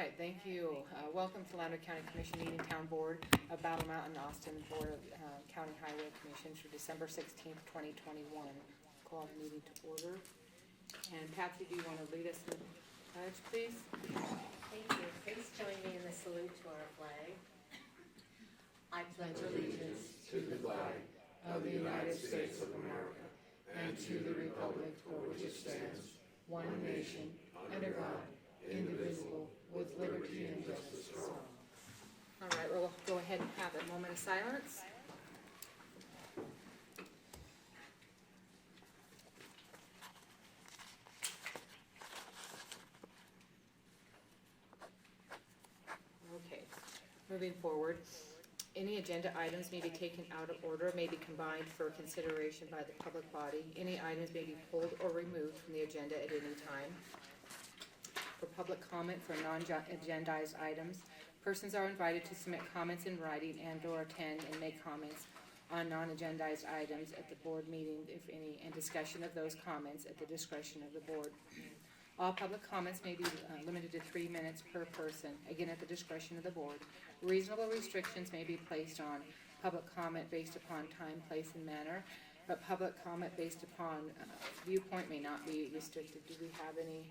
right, thank you. Welcome to Lander County Commission meeting, Town Board of Battle Mountain, Austin, Board of County Highway Commissions for December 16th, 2021. Call the meeting to order. And Patsy, do you want to lead us in the pledge, please? Thank you. Please join me in the salute to our flag. I pledge allegiance to the flag of the United States of America and to the republic for which it stands, one nation, under God, indivisible, with liberty and justice for all. All right, we'll go ahead and have a moment of silence. Okay, moving forward. Any agenda items may be taken out of order, may be combined for consideration by the public body. Any items may be pulled or removed from the agenda at any time. For public comment for non-agendized items, persons are invited to submit comments in writing and/or attend and make comments on non-agendized items at the board meeting, if any, and discussion of those comments at the discretion of the board. All public comments may be limited to 3 minutes per person, again at the discretion of the board. Reasonable restrictions may be placed on public comment based upon time, place, and manner, but public comment based upon viewpoint may not be restricted. Do we have any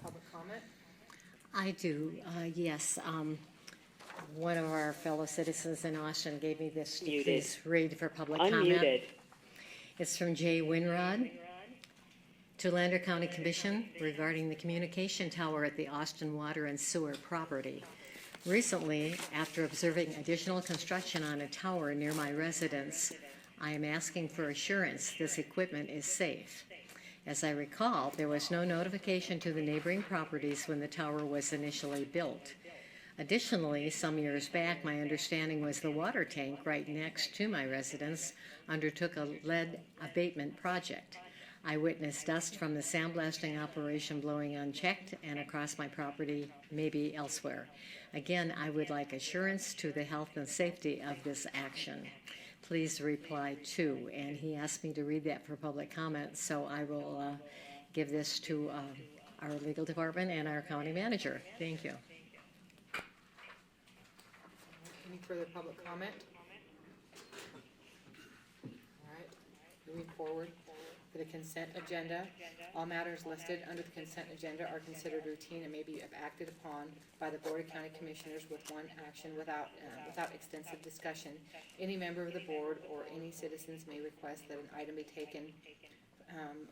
public comment? I do, yes. One of our fellow citizens in Austin gave me this to please read for public comment. It's from Jay Winrod. To Lander County Commission regarding the communication tower at the Austin Water and Sewer property. Recently, after observing additional construction on a tower near my residence, I am asking for assurance this equipment is safe. As I recall, there was no notification to the neighboring properties when the tower was initially built. Additionally, some years back, my understanding was the water tank right next to my residence undertook a lead abatement project. I witnessed dust from the sandblasting operation blowing unchecked and across my property, maybe elsewhere. Again, I would like assurance to the health and safety of this action. Please reply to, and he asked me to read that for public comment, so I will give this to our legal department and our county manager. Thank you. Any further public comment? All right, moving forward. For the consent agenda, all matters listed under the consent agenda are considered routine and may be acted upon by the Board of County Commissioners with one action without extensive discussion. Any member of the board or any citizens may request that an item be taken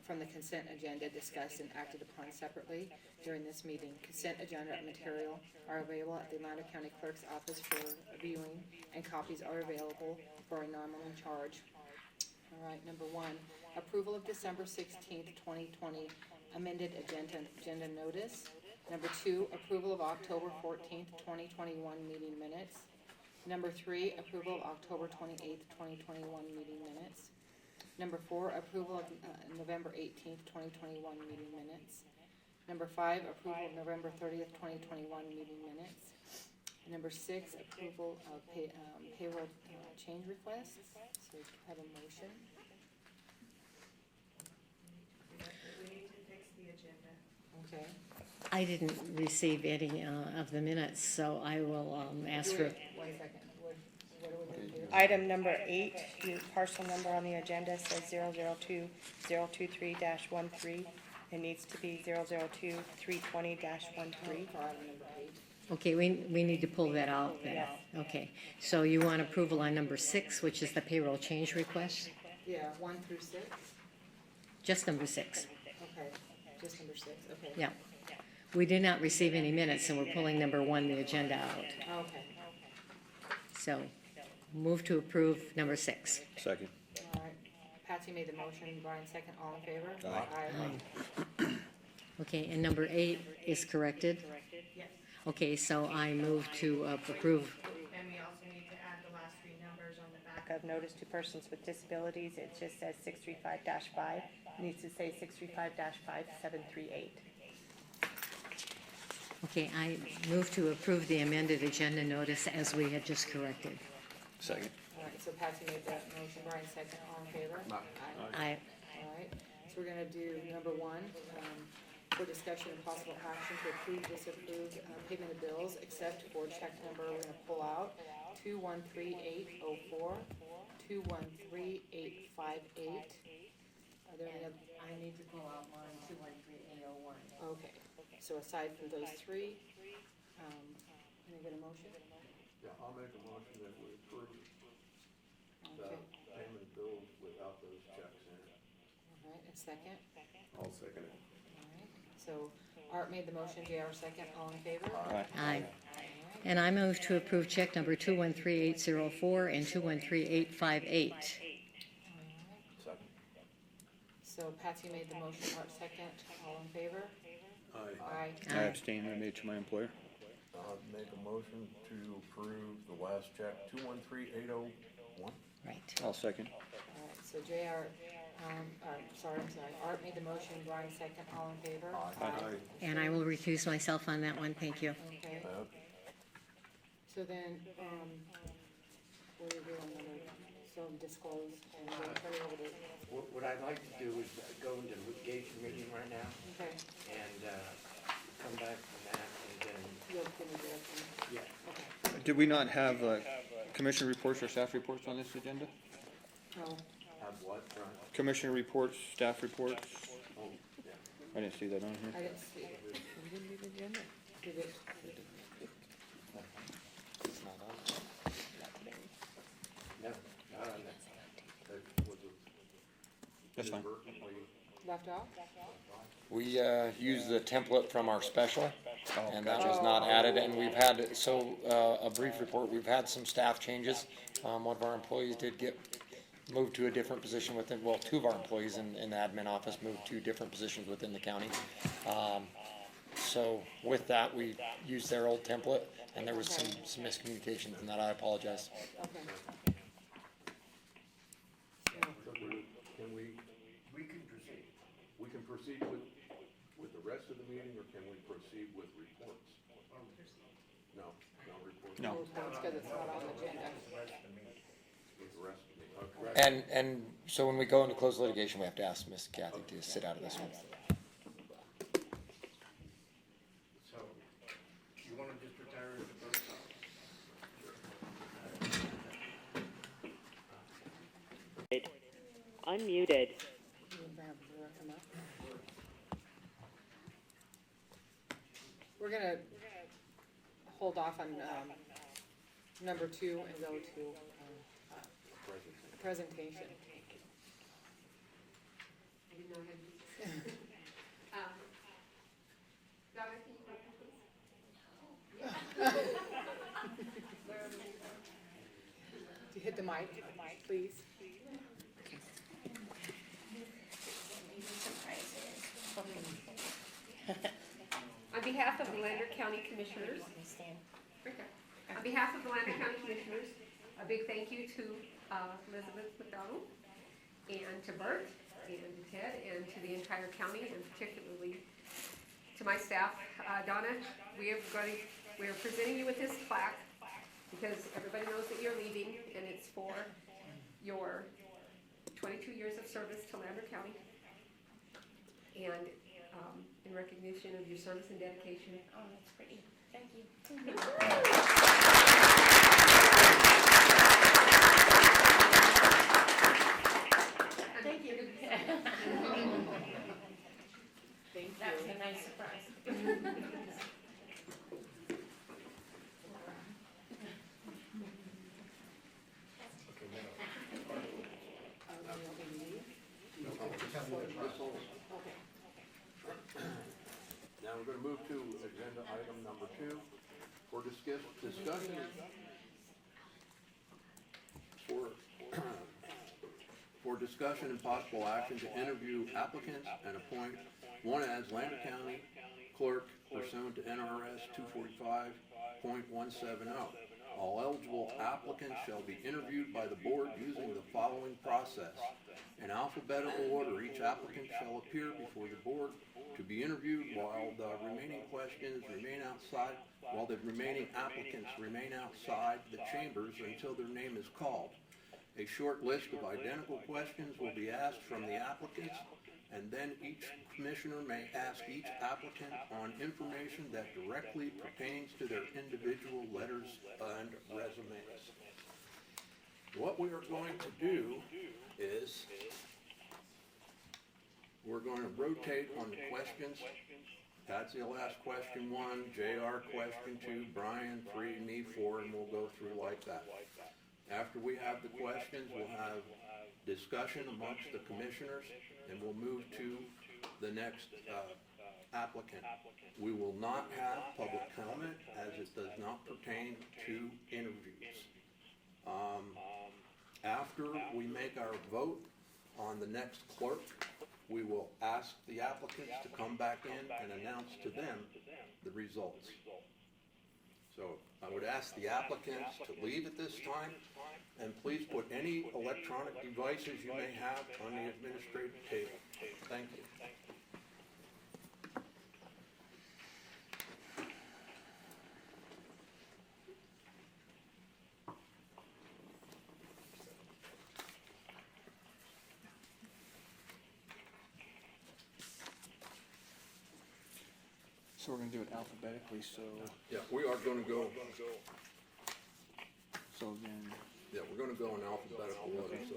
from the consent agenda, discussed and acted upon separately during this meeting. Consent agenda material are available at the Lander County Clerk's office for viewing, and copies are available for a nominal charge. All right, number one, approval of December 16th, 2020 amended agenda notice. Number two, approval of October 14th, 2021 meeting minutes. Number three, approval of October 28th, 2021 meeting minutes. Number four, approval of November 18th, 2021 meeting minutes. Number five, approval of November 30th, 2021 meeting minutes. Number six, approval of payroll change requests. So we have a motion. We need to fix the agenda. Okay. I didn't receive any of the minutes, so I will ask for. 1 second. What are we going to do? Item number 8, the parcel number on the agenda says 002023-13. It needs to be 002320-13. For item number 8. Okay, we need to pull that out then. Yes. Okay, so you want approval on number 6, which is the payroll change request? Yeah, 1 through 6. Just number 6. Okay, just number 6. Okay. Yeah. We did not receive any minutes, and we're pulling number 1, the agenda out. Okay. So, move to approve number 6. Second. All right. Patsy made the motion. Brian second. All in favor? Aye. Okay, and number 8 is corrected? Yes. Okay, so I move to approve. And we also need to add the last 3 numbers on the back of notice to persons with disabilities. It just says 635-5. It needs to say 635-5738. Okay, I move to approve the amended agenda notice as we had just corrected. Second. All right. So Patsy made that motion. Brian second. All in favor? Aye. I All right. So we're gonna do number 1. for discussion and possible action to approve, disapprove, payment of bills, except for check number, we're gonna pull out 213804, 213858. Are there any other? I need to pull out line 213801. Okay, so aside from those three, can I get a motion? Yeah, I'll make a motion that we approve the Okay, payment of bills without those checks in it. all right, a second. I'll second it. All right, so Art made the motion, JR second, all in favor? Aye. All right. And I move to approve check number 213804 and 213858. Second. So Patsy made the motion, Art second, all in favor? Aye. Aye. I abstain, I made to my employer. I'll make a motion to approve the last check, 213801. Right. I'll second. All right, so JR, I'm sorry, Art made the motion, Brian second, all in favor? Aye. And I will recuse myself on that one, thank you. Okay, so then, what do you do on number, so disclose, and then turn it over to, What I'd like to do is go into litigation meeting right now okay, and come back from that and then, you'll give me the, yeah. okay, Did we not have commissioner reports or staff reports on this agenda? no, Have what, Brian? Commissioner reports, staff reports? Oh, yeah. I didn't see that on I here. didn't see it. We didn't do the agenda. Did it? No, That's fine. Left off? We used the template from our special, Oh, and that was not added, and we've had, a brief report, we've had some staff changes. One of our employees did get moved to a different position within, well, two of our employees in the admin office moved to different positions within the county. So with that, we used their old template, and there was some miscommunications in that, I apologize. Okay. Can we can proceed. We can proceed with the rest of the meeting, or can we proceed with reports? No reports. No. Because it's not on the agenda. With the rest of the meeting, okay. And so when we go into closed litigation, we have to ask Miss Kathy to sit out of this one. So, you wanna just retire as a first? Unmuted. You can have Laura come up. We're gonna hold off on, number 2 and go to, presentation. To hit the mic, please. On behalf of the Lander County Commissioners, on behalf of the Lander County Commissioners, a big thank you to Elizabeth McDonald and to Bert and to Ted and to the entire county, and particularly to my staff. Donna, we are presenting you with this plaque because everybody knows that you're leaving, and it's for your 22 years of service to Lander County. And in recognition of your service and dedication. Oh, that's pretty. Thank you. Thank you. Thank you. That was a nice surprise. Now we're gonna move to agenda item number 2, for discussion. For discussion and possible action to interview applicants and appoint one as Lander County Clerk pursuant to NRS 245.170. All eligible applicants shall be interviewed by the board using the following process. In alphabetical order, each applicant shall appear before the board to be interviewed while the remaining applicants remain outside the chambers until their name is called. A short list of identical questions will be asked from the applicants and then each commissioner may ask each applicant on information that directly pertains to their individual letters and resumes. What we are going to do is we're going to rotate on the questions. Patsy will ask question 1, JR question 2, Brian 3, me 4, and we'll go through like that. After we have the questions, we'll have discussion amongst the commissioners, and we'll move to the next applicant. We will not have public comment, as it does not pertain to interviews. After we make our vote on the next clerk, we will ask the applicants to come back in and announce to them the results. So I would ask the applicants to leave at this time, and please put any electronic devices you may have on the administrative table. Thank you. So we're gonna do it alphabetically, so Yeah, we are going to go, then, yeah, we're going to go in alphabetical order, so.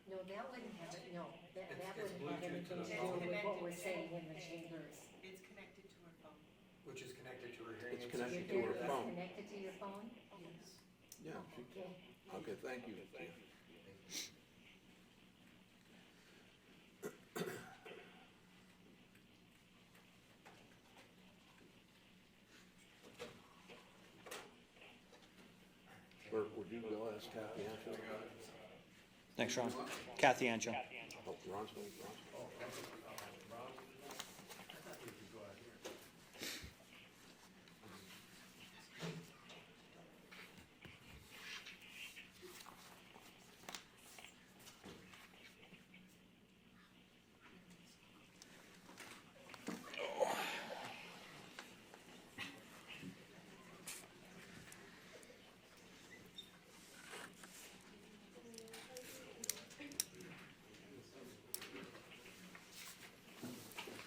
No, that wouldn't have it, no, that wouldn't have anything to do with what we're saying in the chambers. It's connected to her phone. Which is connected to her hearing It's aids. connected to Your her ear is phone. connected to your phone? Yeah, Okay. okay, thank you. Clerk, would you go ask Kathy Ancho? thanks, Ron. Kathy Ancho. Oh, Ron's going.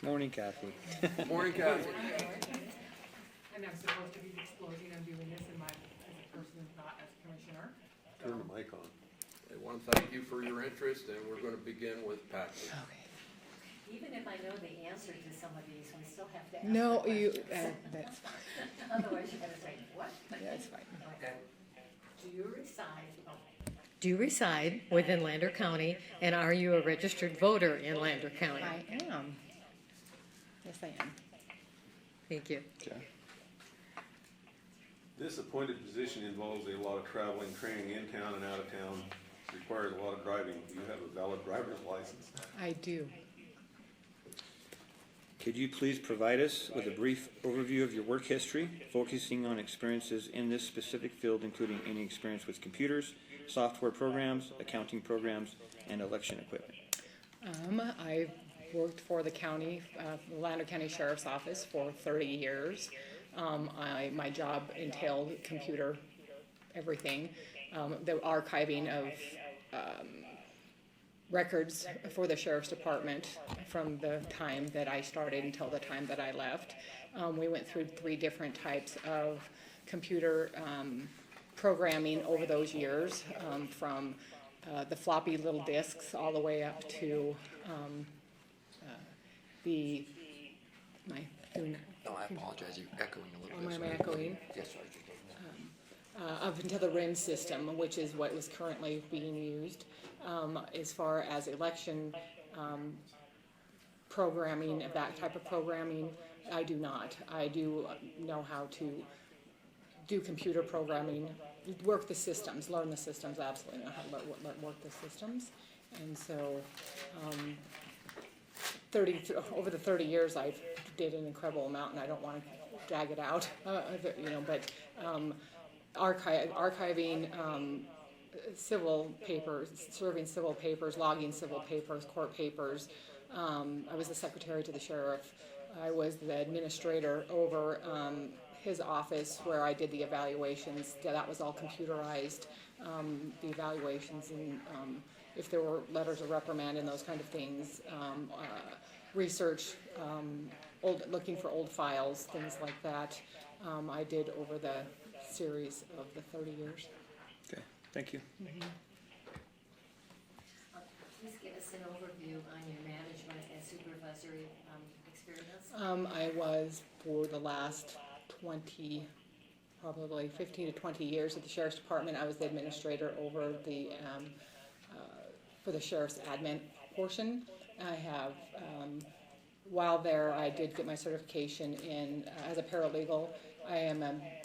Morning, Kathy. Morning, Kathy. And I'm supposed to be disclosing I'm doing this in my, as a person, not as commissioner. Turn the mic on. I want to thank you for your interest, and we're going to begin with Patsy. Even if I know the answer to some of these, we still have to ask No, the you, questions. that's fine, Otherwise you're gonna say, what? that's fine. Do you reside, Do you reside within Lander County, and are you a registered voter in Lander County? I am. Yes, I am. Thank you. Okay. This appointed position involves a lot of traveling, training in town and out of town, requires a lot of driving. Do you have a valid driver's license? I do. Could you please provide us with a brief overview of your work history, focusing on experiences in this specific field, including any experience with computers, software programs, accounting programs, and election equipment? I've worked for the county, the Lander County Sheriff's Office for 30 years. My job entailed computer, everything, the archiving of records for the Sheriff's Department from the time that I started until the time that I left. We went through 3 different types of computer programming over those years, from the floppy little disks all the way up to No, I apologize, you're echoing a little bit. am I echoing? Yes, sorry. Up until the RIN system, which is what was currently being used. As far as election programming, that type of programming, I do not. I do know how to do computer programming, work the systems, learn the systems, absolutely know how to work the systems. And so, over the 30 years, I've did an incredible amount, and I don't want to drag it out, but archiving civil papers, serving civil papers, logging civil papers, court papers. I was the secretary to the sheriff. I was the administrator over his office where I did the evaluations. That was all computerized, the evaluations, and if there were letters of reprimand and those kind of things, research, looking for old files, things like that. I did over the series of the 30 years. Okay, thank you. Please give us an overview on your management and supervisory experience. I was for the last 20, probably 15 to 20 years at the Sheriff's Department. I was the administrator over the, for the Sheriff's admin portion. I have, while there, I did get my certification in, as a paralegal. I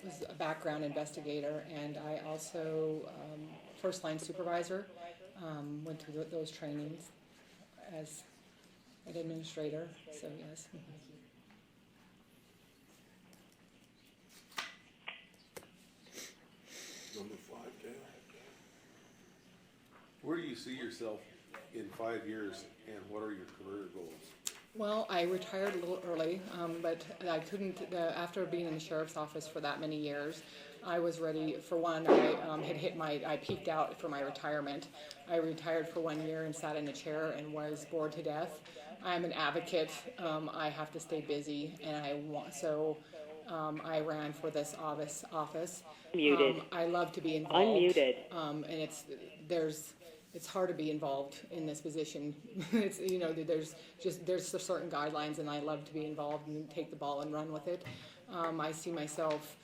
was a background investigator, and I also, first line supervisor, went through those trainings as an administrator, so yes. Number 5, Jay. Where do you see yourself in 5 years, and what are your career goals? Well, I retired a little early, but I couldn't, after being in the sheriff's office for that many years, I was ready. For one, I peaked out for my retirement. I retired for 1 year and sat in a chair and was bored to death. I'm an advocate. I have to stay busy, and I ran for this office. Muted. I love to be involved. Unmuted. And it's hard to be involved in this position. It's, there's certain guidelines, and I love to be involved and take the ball and run with it. I see myself,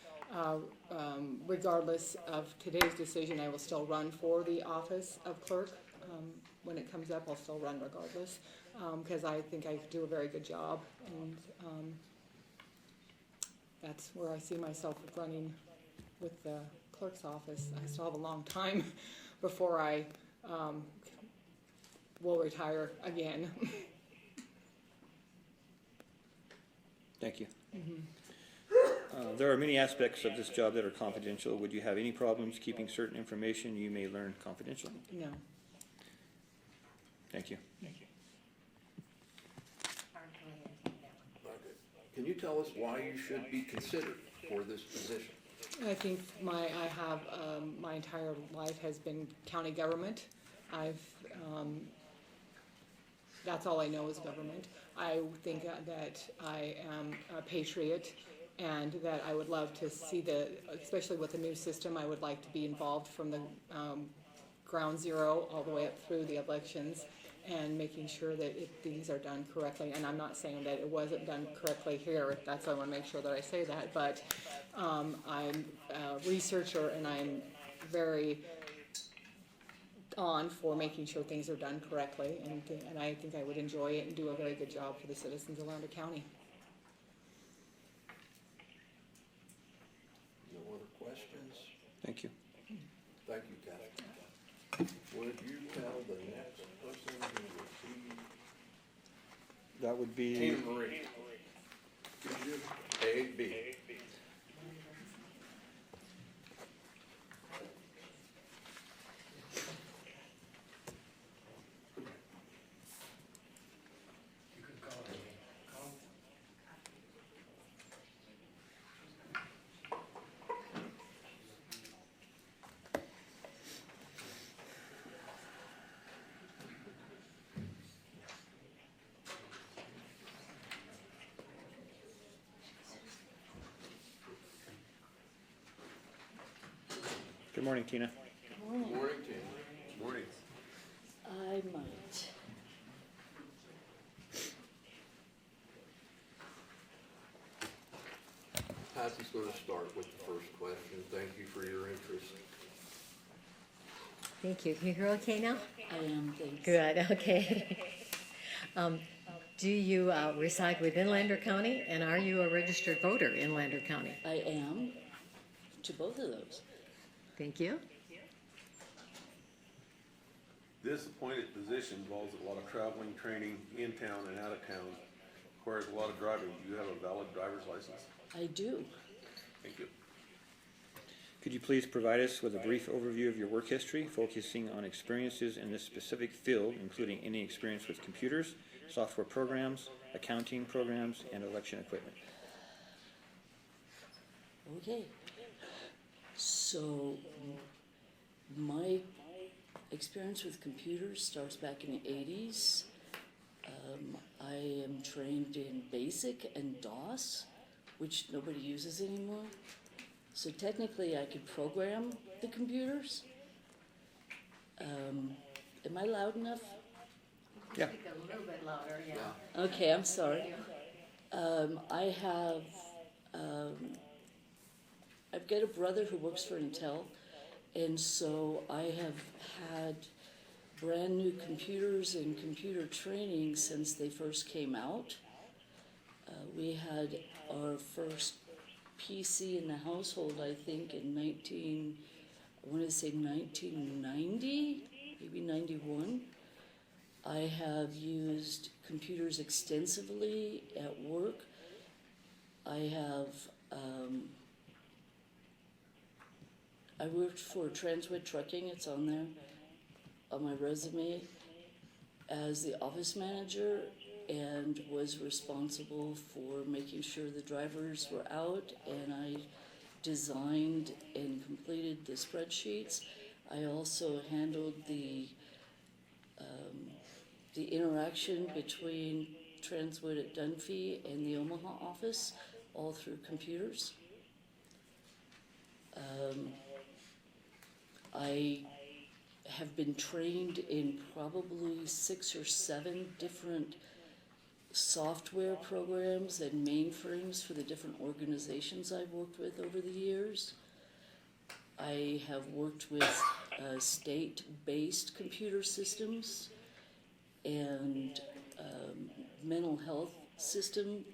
regardless of today's decision, I will still run for the office of clerk. When it comes up, I'll still run regardless, because I think I do a very good job, and that's where I see myself running with the clerk's office. I still have a long time before I will retire again. Thank you. There are many aspects of this job that are confidential. Would you have any problems keeping certain information you may learn confidential? No. Thank you. Can you tell us why you should be considered for this position? I think my entire life has been county government. That's all I know is government. I think that I am a patriot, and that I would love to see especially with the new system, I would like to be involved from the ground zero all the way up through the elections, and making sure that things are done correctly. And I'm not saying that it wasn't done correctly here. That's why I want to make sure that I say that. But I'm a researcher, and I'm very on for making sure things are done correctly. And I think I would enjoy it and do a very good job for the citizens of Lander County. No other questions? Thank you. Thank you, Kathy. Would you tell the next person who received? That would be Tina Marie. A, B. You can call it. Call. Good morning, Tina. Good morning, Tina. Morning. I might. Patsy's going to start with the first question. Thank you for your interest. Thank you. Can you hear okay now? I am, thanks. Good, okay. Do you reside within Lander County, and are you a registered voter in Lander County? I am to both of those. Thank you. This appointed position involves a lot of traveling, training in town and out of town, requires a lot of driving. Do you have a valid driver's license? I do. Thank you. Could you please provide us with a brief overview of your work history, focusing on experiences in this specific field, including any experience with computers, software programs, accounting programs, and election equipment? Okay. So, my experience with computers starts back in the 80s. I am trained in BASIC and DOS, which nobody uses anymore. So technically I could program the computers. Am I loud enough? Yeah. Speak a little bit louder, yeah. Okay, I'm sorry. I have, I've got a brother who works for Intel, and so I have had brand new computers and computer training since they first came out. We had our first PC in the household, I think, in I want to say 1990, maybe 91. I have used computers extensively at work. I worked for Transwit Trucking, it's on there, on my resume, as the office manager, and was responsible for making sure the drivers were out, and I designed and completed the spreadsheets. I also handled the interaction between Transwit at Dunphy and the Omaha office, all through computers. I have been trained in probably 6 or 7 different software programs and mainframes for the different organizations I've worked with over the years. I have worked with state-based computer systems and mental health system.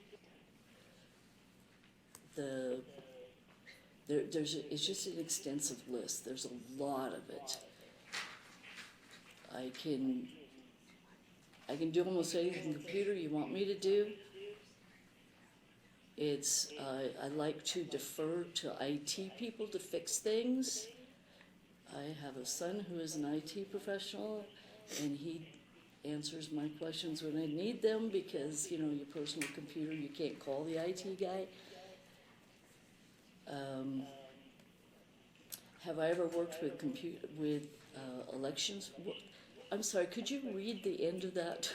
It's just an extensive list. There's a lot of it. I can do almost anything computer you want me to do. I like to defer to IT people to fix things. I have a son who is an IT professional, and he answers my questions when I need them because, your personal computer, you can't call the IT guy. Have I ever worked with elections? I'm sorry, could you read the end of that?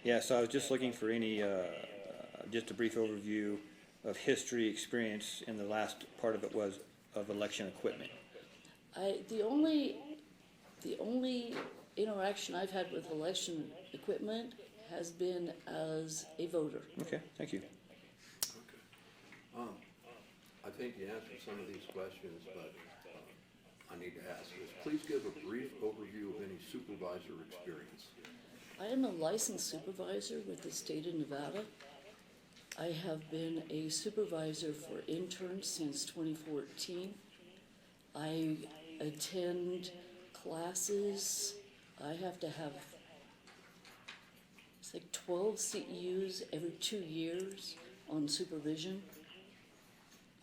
Yeah, so I was just looking for any, just a brief overview of history, experience, and the last part of it was of election equipment. The only interaction I've had with election equipment has been as a voter. Okay, thank you. Okay. I think you answered some of these questions, but I need to ask this. Please give a brief overview of any supervisor experience. I am a licensed supervisor with the state of Nevada. I have been a supervisor for interns since 2014. I attend classes. I have to have, it's like 12 CEUs every 2 years on supervision.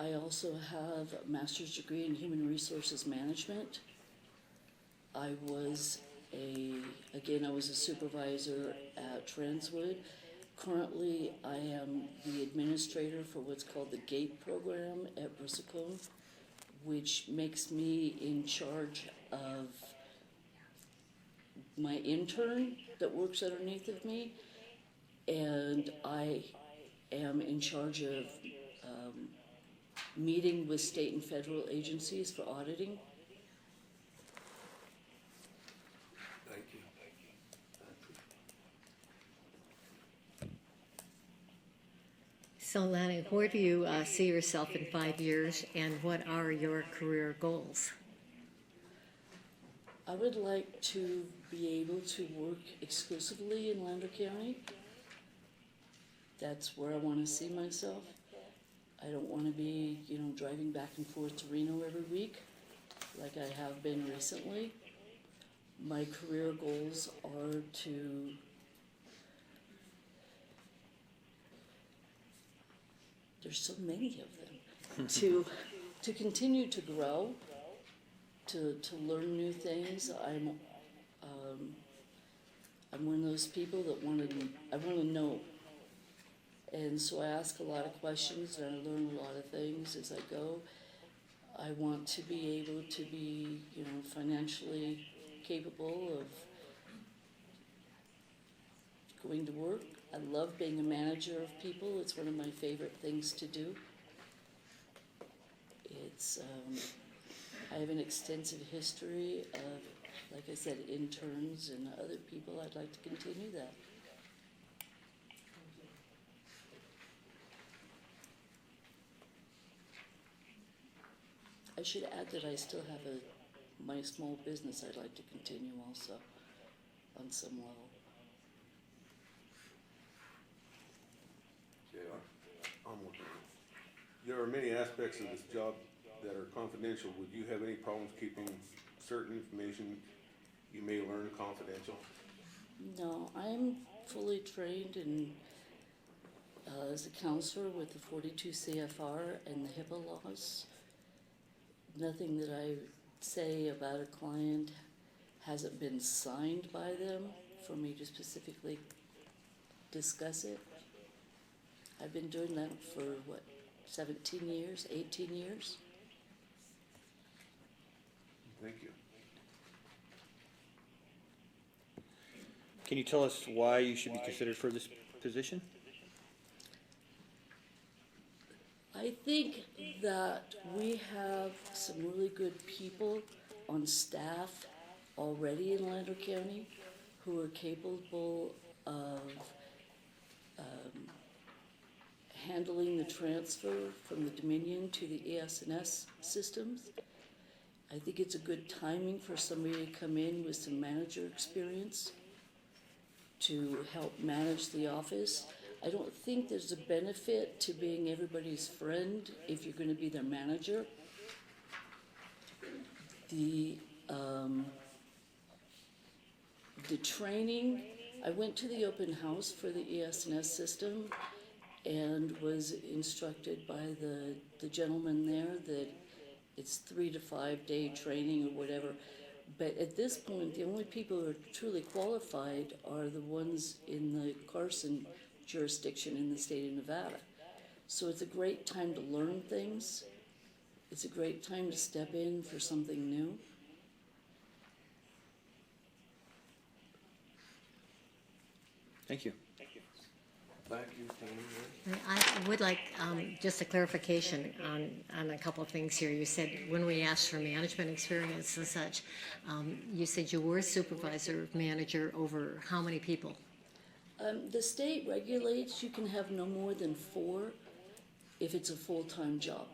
I also have a master's degree in human resources management. I was a supervisor at Transwood. Currently, I am the administrator for what's called the GATE program at Brissicone, which makes me in charge of my intern that works underneath of me, and I am in charge of meeting with state and federal agencies for auditing. Thank you. So Lanny, where do you see yourself in 5 years, and what are your career goals? I would like to be able to work exclusively in Lander County. That's where I want to see myself. I don't want to be, driving back and forth to Reno every week like I have been recently. My career goals are to there's so many of them, to continue to grow, to learn new things. I'm one of those people that I want to know And so I ask a lot of questions and I learn a lot of things as I go. I want to be able to be, financially capable of going to work. I love being a manager of people. It's one of my favorite things to do. I have an extensive history of, like I said, interns and other people. I'd like to continue that. I should add that I still have my small business I'd like to continue also on some level. There are many aspects of this job that are confidential. Would you have any problems keeping certain information you may learn confidential? No, I'm fully trained as a counselor with the 42 CFR and the HIPAA laws. Nothing that I say about a client hasn't been signed by them for me to specifically discuss it. I've been doing that for 17 years, 18 years. Thank you. Can you tell us why you should be considered for this position? I think that we have some really good people on staff already in Lander County who are capable of handling the transfer from the Dominion to the ES&S systems. I think it's a good timing for somebody to come in with some manager experience to help manage the office. I don't think there's a benefit to being everybody's friend if you're going to be their manager. The training, I went to the open house for the ES&S system and was instructed by the gentleman there that it's 3 to 5 day training or whatever. But at this point, the only people who are truly qualified are the ones in the Carson jurisdiction in the state of Nevada. So it's a great time to learn things. It's a great time to step in for something new. Thank you. Thank you, Tammy. I would like just a clarification on a couple of things here. You said when we asked for management experience and such, you said you were a supervisor manager over how many people? The state regulates you can have no more than 4 if it's a full-time job,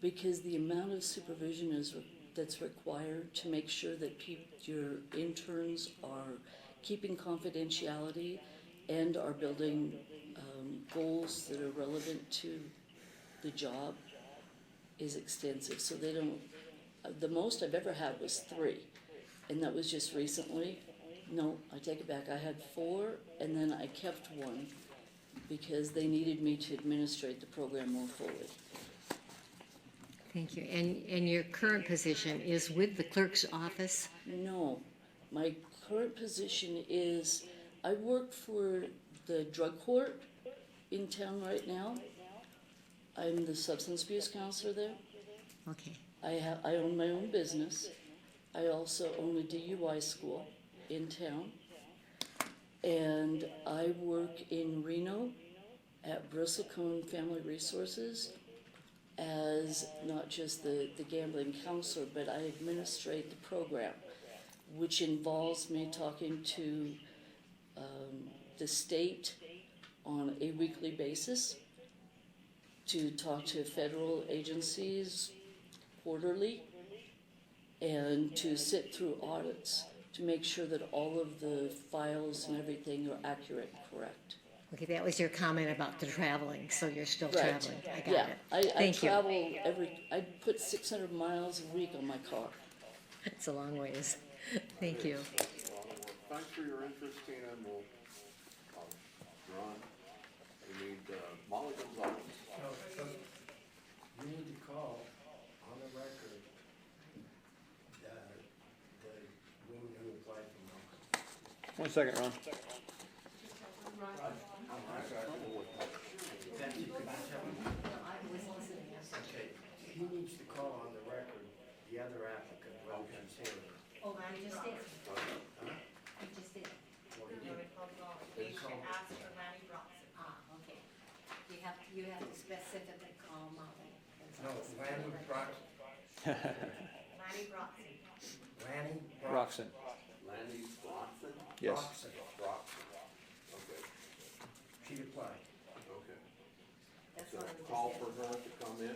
because the amount of supervision that's required to make sure that your interns are keeping confidentiality and are building goals that are relevant to the job is extensive. So they don't, the most I've ever had was 3, and that was just recently. No, I take it back. I had 4, and then I kept 1 because they needed me to administrate the program more fully. Thank you. And your current position is with the clerk's office? No, my current position is I work for the drug court in town right now. I'm the substance abuse counselor there. Okay. I own my own business. I also own a DUI school in town. And I work in Reno at Bristlecone Family Resources as not just the gambling counselor, but I administrate the program, which involves me talking to the state on a weekly basis, to talk to federal agencies quarterly, and to sit through audits to make sure that all of the files and everything are accurate and correct. Okay, that was your comment about the traveling, so you're still Right. traveling. I got Yeah, it. I Thank you. travel I put 600 miles a week on my car. It's a long ways. Thank you. Thanks for your interest, Tina, and we'll, Ron, we need, Molly Gonzalez. So you need to call on the record the woman who applied for Malcolm. 1 second, Ron. I'm actually, you just did. Huh? You just did. What do you need? You should ask for Lanny Bronson. Okay. You have to specifically call Molly. No, Lanny Broxton. Lanny Bronson. Lanny Roxon. Lanny Broxton? Yes. Broxton. Broxton. Okay, She applied. okay. That's So what I was call just for her to come in?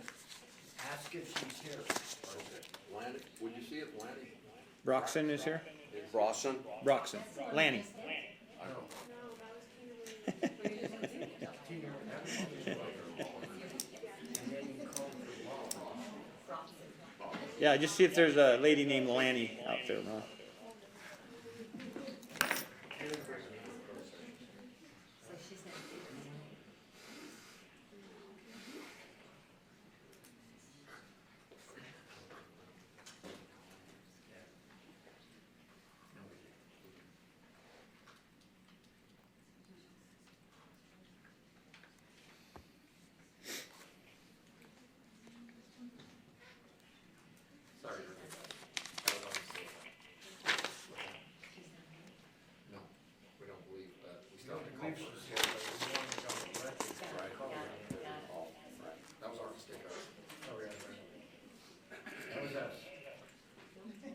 Ask if she's here. Okay. Lanny, would you see if Lanny? Broxon is here? Bronson? Broxon. Lanny. No. Tina, that was his wife. And then you called for law. Yeah, just see if there's a lady named Lanny out there, Ron. So she's not. Sorry. No, we don't believe that. We still have to call Believe for she's it. here, but we wanted to go to record. That was our mistake. Oh, yeah, right. That was us.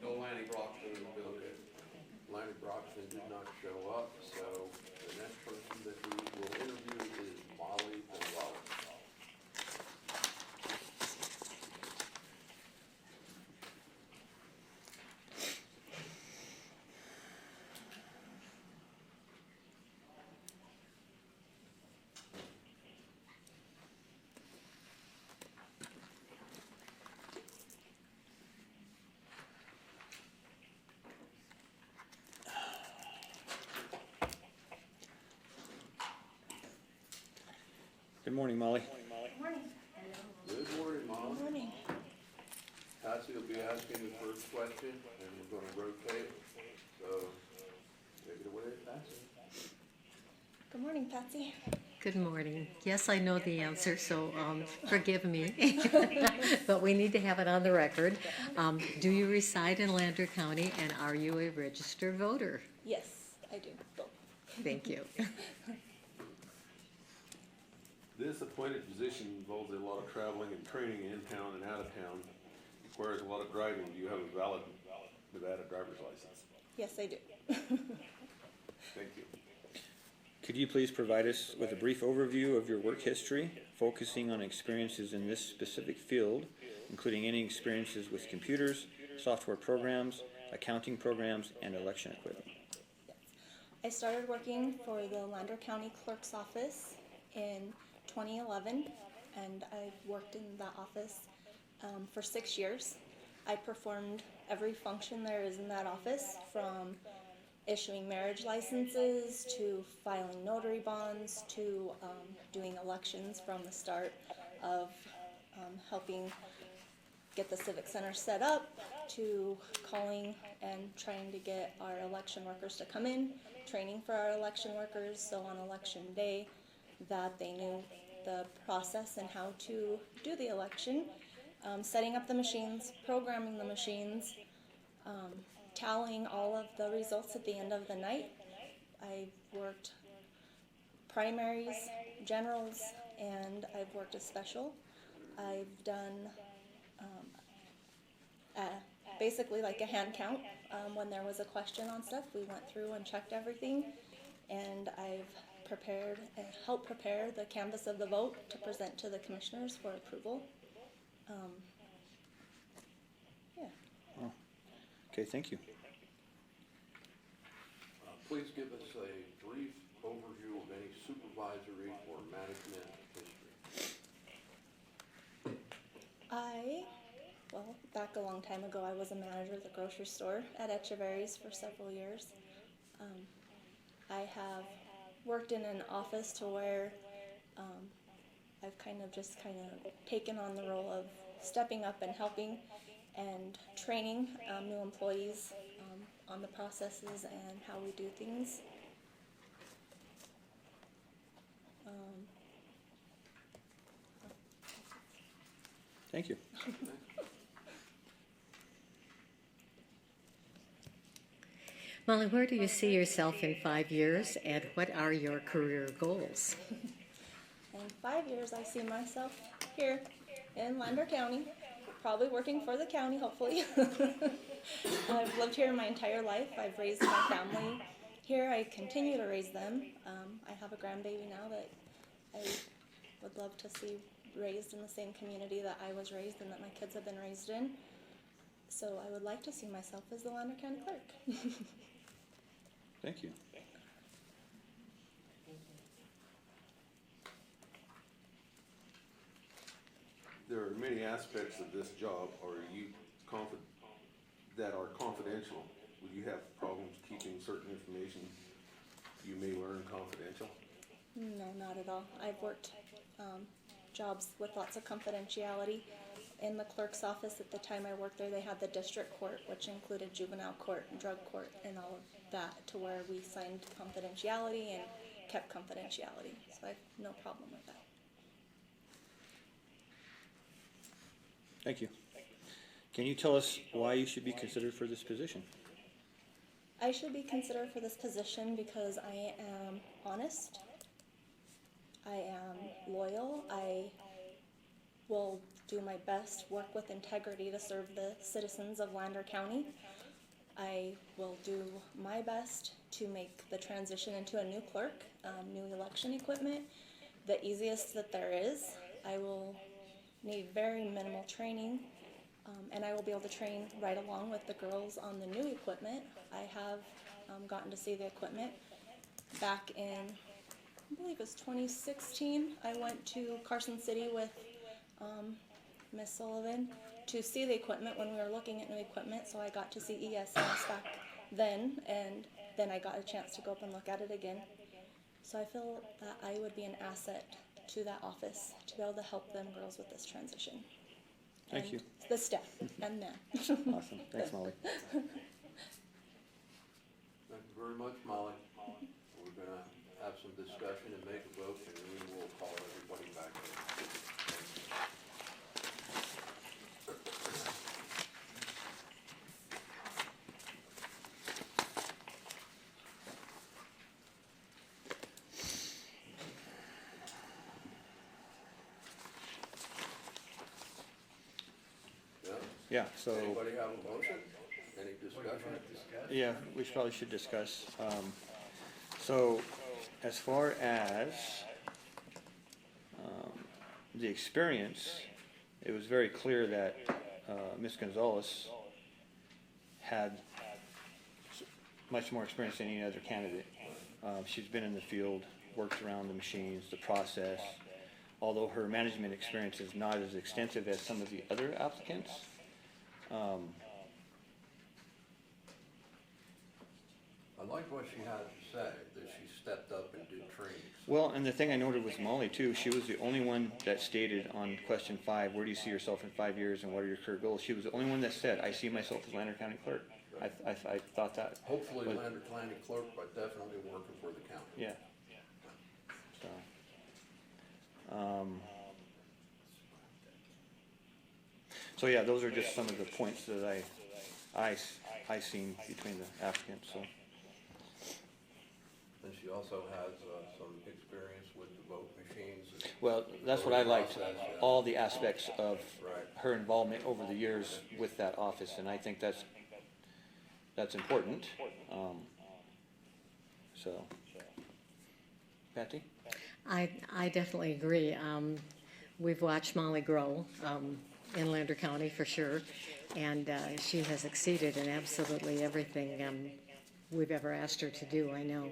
No Lanny Broxton in the building. Lanny Broxton did not show up, so the next person that we will interview is Molly Gonzalez. Good morning, Molly. Good morning, Molly. Good morning. Patsy will be asking the first question, and we're gonna rotate, so take it away, Patsy. Good morning, Patsy. Good morning. Yes, I know the answer, so forgive me. But we need to have it on the record. Do you reside in Lander County, and are you a registered voter? Yes, I do. Both. Thank you. This appointed position involves a lot of traveling and training in town and out of town. Requires a lot of driving. Do you have a valid Nevada driver's license? Yes, I do. Thank you. Could you please provide us with a brief overview of your work history, focusing on experiences in this specific field, including any experiences with computers, software programs, accounting programs, and election equipment? I started working for the Lander County Clerk's Office in 2011, and I've worked in that office for 6 years. I performed every function there is in that office, from issuing marriage licenses to filing notary bonds to doing elections, from the start of helping get the Civic Center set up to calling and trying to get our election workers to come in, training for our election workers so on election day that they knew the process and how to do the election, setting up the machines, programming the machines, tallying all of the results at the end of the night. I've worked primaries, generals, and I've worked a special. I've done basically like a hand count. When there was a question on stuff, we went through and checked everything, and I've prepared and helped prepare the canvass of the vote to present to the commissioners for approval. Yeah. Oh. Okay, thank you. Please give us a brief overview of any supervisory or management history. Well, back a long time ago, I was a manager at the grocery store at Echeverry's for several years. I have worked in an office to where I've kind of taken on the role of stepping up and helping and training new employees on the processes and how we do things. Thank you. Molly, where do you see yourself in 5 years, and what are your career goals? In 5 years, I see myself here in Lander County, probably working for the county, hopefully. I've lived here my entire life. I've raised my family here. I continue to raise them. I have a grandbaby now that I would love to see raised in the same community that I was raised and that my kids have been raised in. So I would like to see myself as the Lander County Clerk. Thank you. There are many aspects of this job, that are confidential. Would you have problems keeping certain information you may learn confidential? No, not at all. I've worked jobs with lots of confidentiality. In the clerk's office at the time I worked there, they had the district court, which included juvenile court and drug court and all of that, to where we signed confidentiality and kept confidentiality. So I have no problem with that. Thank you. Can you tell us why you should be considered for this position? I should be considered for this position because I am honest, I am loyal, I will do my best, work with integrity to serve the citizens of Lander County. I will do my best to make the transition into a new clerk, new election equipment, the easiest that there is. I will need very minimal training, and I will be able to train right along with the girls on the new equipment. I have gotten to see the equipment. Back in, I believe it was 2016, I went to Carson City with Miss Sullivan to see the equipment when we were looking at new equipment, so I got to see ESS back then, and then I got a chance to go up and look at it again. So I feel that I would be an asset to that office to be able to help them girls with this transition. Thank you. The staff and them. Awesome. Thanks, Molly. Thank you very much, Molly. We're gonna have some discussion and make a vote, and then we'll call everybody back in. Yeah, so, Anybody have a motion? Any discussion? yeah, we probably should discuss. So, as far as the experience, it was very clear that Ms. Gonzalez had much more experience than any other candidate. She's been in the field, worked around the machines, the process, although her management experience is not as extensive as some of the other applicants. I like what she had to say, that she stepped up and did trainings. Well, and the thing I noted with Molly too, she was the only one that stated on question 5, where do you see yourself in 5 years and what are your career goals? She was the only one that said, I see myself as Lander County Clerk. I thought that. Hopefully Lander County Clerk, but definitely working for the county. Yeah. So yeah, those are just some of the points that I seen between the applicants, so. And she also has some experience with the vote machines. Well, that's what I liked, Process, yeah. all the aspects of Right. her involvement over the years with that office, and I think that's important. So, Patty? I definitely agree. We've watched Molly grow in Lander County for sure, and she has exceeded in absolutely everything we've ever asked her to do, I know.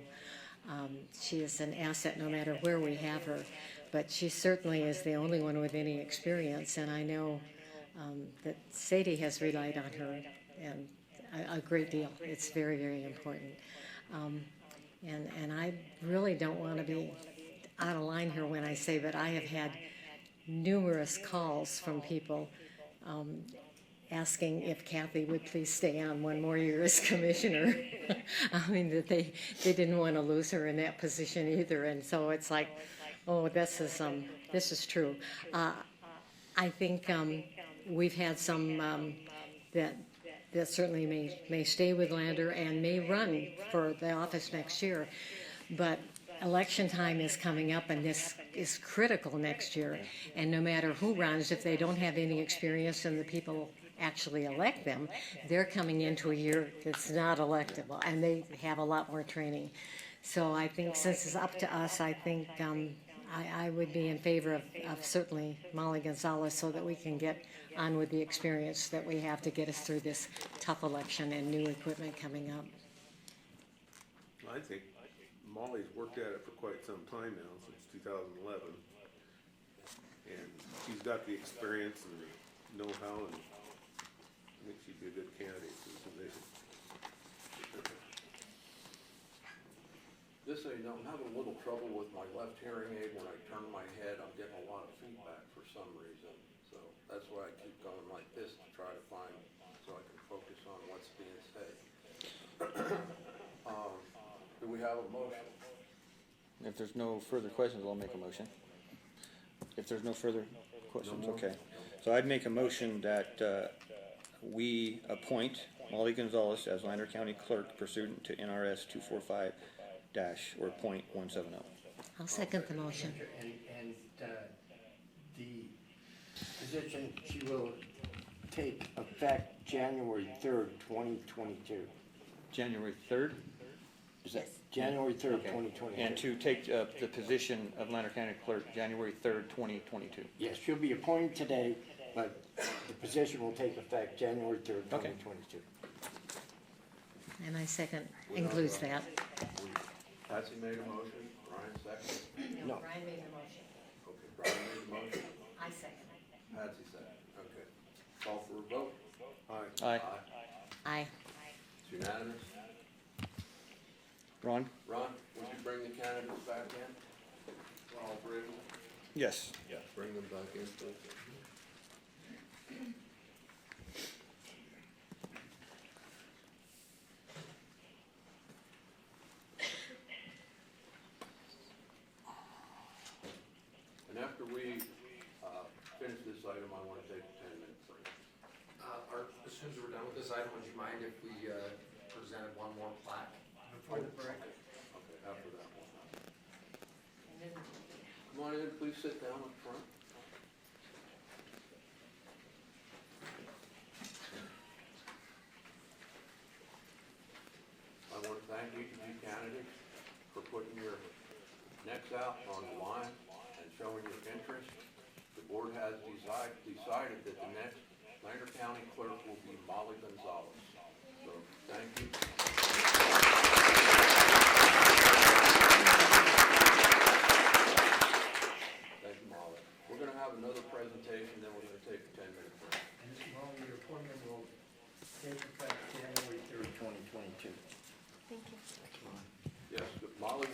She is an asset no matter where we have her, but she certainly is the only one with any experience, and I know that Sadie has relied on her and a great deal. It's very, very important. And I really don't want to be out of line here when I say, but I have had numerous calls from people asking if Kathy would please stay on one more year as commissioner. I mean, that they didn't want to lose her in that position either, and so it's like, oh, this is true. I think we've had some that that certainly may stay with Lander and may run for the office next year. But election time is coming up, and this is critical next year. And no matter who runs, if they don't have any experience and the people actually elect them, they're coming into a year that's not electable, and they have a lot more training. So I think since it's up to us, I think I would be in favor of certainly Molly Gonzalez, so that we can get on with the experience that we have to get us through this tough election and new equipment coming up. I think Molly's worked at it for quite some time now, since 2011. And she's got the experience and the know-how, and I think she'd be a good candidate for the position. Just so you know, I'm having a little trouble with my left hearing aid. When I turn my head, I'm getting a lot of feedback for some reason. So that's why I keep going like this to try to find, so I can focus on what's being said. Do we have a motion? If there's no further questions, I'll make a motion. If there's no further questions, okay. So I'd make a motion that we appoint Molly Gonzalez as Lander County Clerk pursuant to NRS 245- or .170. I'll second the motion. And the position, she will take effect January 3rd, 2022. January 3rd? Is that January 3rd, Okay. 2022? And to take the position of Lander County Clerk January 3rd, 2022. Yes, she'll be appointed today, but the position will take effect January 3rd, 2022. And I second includes that. Patsy made a motion, Brian seconded. No. Brian made the motion. Okay, Brian made the motion, I second. Patsy seconded. Okay. Call for a vote. Aye. Aye. It's unanimous. Ron? Ron, would you bring the candidates back in? All three of them? Yes. Yeah. Bring them back in, please. And after we finish this item, I want to take a 10-minute break. Art, as soon as we're done with this item, would you mind if we presented one more plaque? Before the break. Okay, after that one. Come on in, please sit down up front. I want to thank each of you candidates for putting your necks out on the line and showing your interest. The board has decided that the next Lander County Clerk will be Molly Gonzalez. So, thank you. Thank you, Molly. We're gonna have another presentation, then we're gonna take a 10-minute break. And Mr. Molly, your appointment will take effect January 3rd, 2022. Thank you. Yes, Molly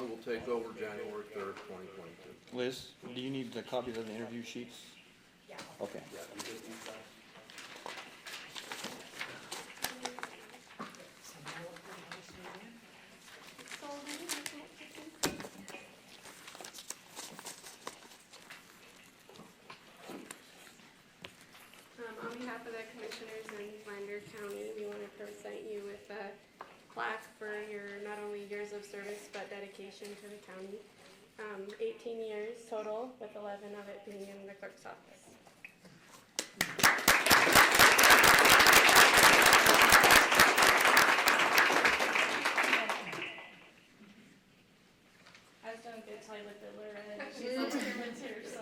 will take over January 3rd, 2022. Liz, do you need the copies of the interview sheets? Yeah. Okay. Yeah, you get these back? On behalf of the commissioners in Lander County, we want to present you with a plaque for your not only years of service but dedication to the county. 18 years total, with 11 of it being in the clerk's office. I was doing good till I looked over and she's on the chairs, so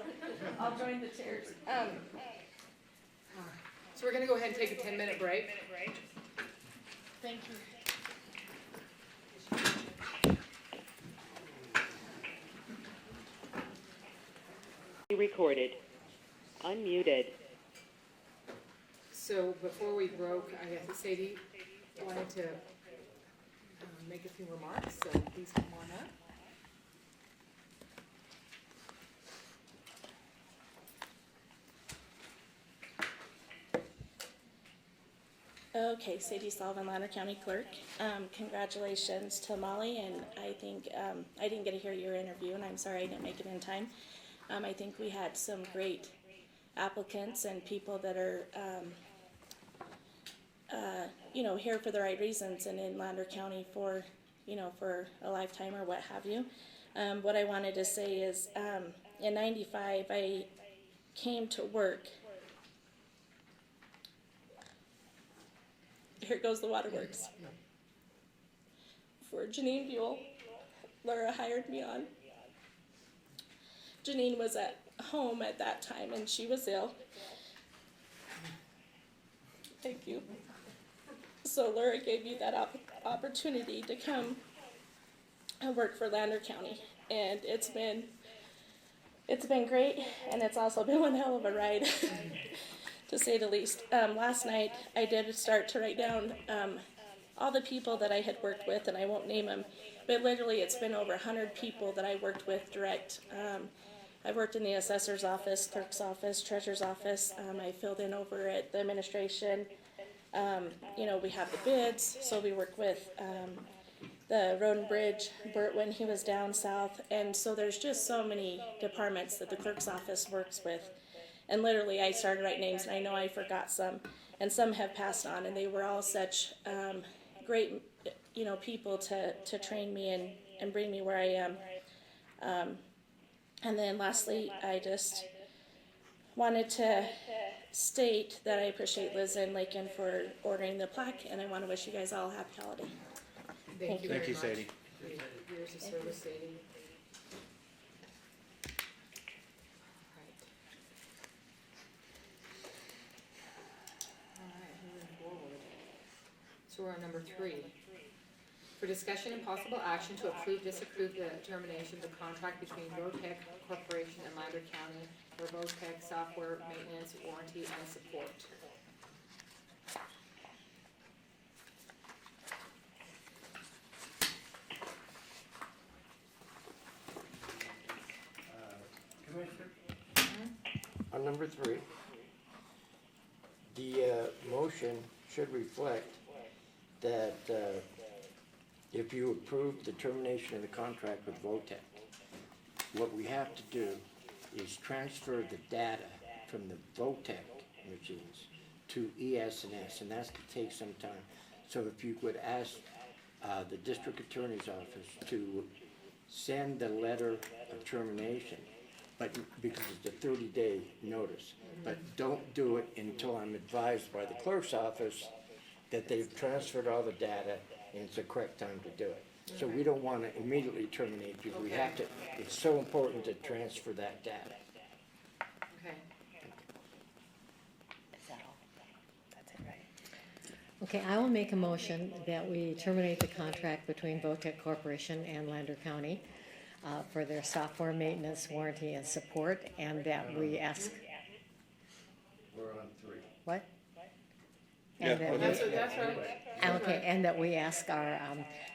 I'll join the chairs. So we're gonna go ahead and take a 10-minute break. Thank you. Recorded. Unmuted. So before we broke, I guess Sadie wanted to make a few remarks, so please come on up. Okay, Sadie Sullivan, Lander County Clerk. Congratulations to Molly, and I think I didn't get to hear your interview, and I'm sorry I didn't make it in time. I think we had some great applicants and people that are here for the right reasons and in Lander County for, for a lifetime or what have you. What I wanted to say is, in 95, I came to work. Here goes the waterworks. For Janine Buell, Laura hired me on. Janine was at home at that time and she was ill. Thank you. So Laura gave me that opportunity to come and work for Lander County, and it's been great, and it's also been one hell of a ride, to say the least. Last night I did start to write down all the people that I had worked with, and I won't name them, but literally it's been over 100 people that I worked with direct. I worked in the assessor's office, clerk's office, treasurer's office. I filled in over at the administration. We have the bids, so we work with the road and bridge, Bert when he was down south, and so there's just so many departments that the clerk's office works with. And literally I started writing names, and I know I forgot some, and some have passed on, and they were all such great, people to train me and bring me where I am. And then lastly, I just wanted to state that I appreciate Liz and Lakin for ordering the plaque, and I want to wish you guys all a happy holiday. Thank you Thank very you, much. Sadie. For your years of service, Sadie. All right, moving forward. So we're on number 3. For discussion and possible action to approve, disapprove the termination of the contract between Votech Corporation and Lander County for Votech software maintenance, warranty, and support. On number 3, the motion should reflect that if you approve the termination of the contract with Votech, what we have to do is transfer the data from the Votech machines to ES&S, and that's to take some time. So if you could ask the district attorney's office to send the letter of termination, but because it's a 30-day notice, but don't do it until I'm advised by the clerk's office that they've transferred all the data and it's the correct time to do it. So we don't want to immediately terminate because we have to, it's so important to transfer that data. Okay. Is that all? That's it, right? Okay, I will make a motion that we terminate the contract between Votech Corporation and Lander County for their software maintenance, warranty, and support, and that we ask, We're on 3. what? Yeah, And that we- That's right. Okay, and that we ask our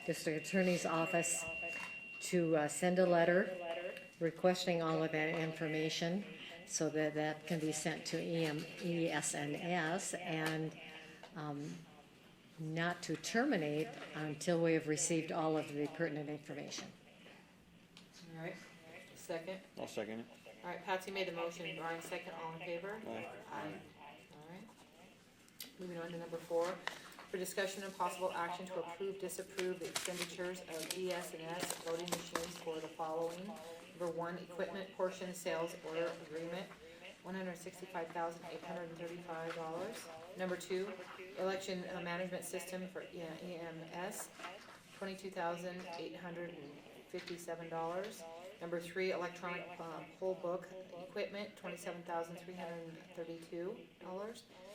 district attorney's office to send a letter requesting all of that information so that that can be sent to ES&S, and not to terminate until we have received all of the pertinent information. All right, second. I'll second it. All right, Patsy made the motion, Brian second, all in favor? Aye. Aye. All right. Moving on to number 4, for discussion and possible action to approve, disapprove the expenditures of ES&S voting machines for the following. Number 1, equipment portion sales order agreement, $165,835. Number 2, election management system for EMS, $22,857. Number 3, electronic poll book equipment, $27,332.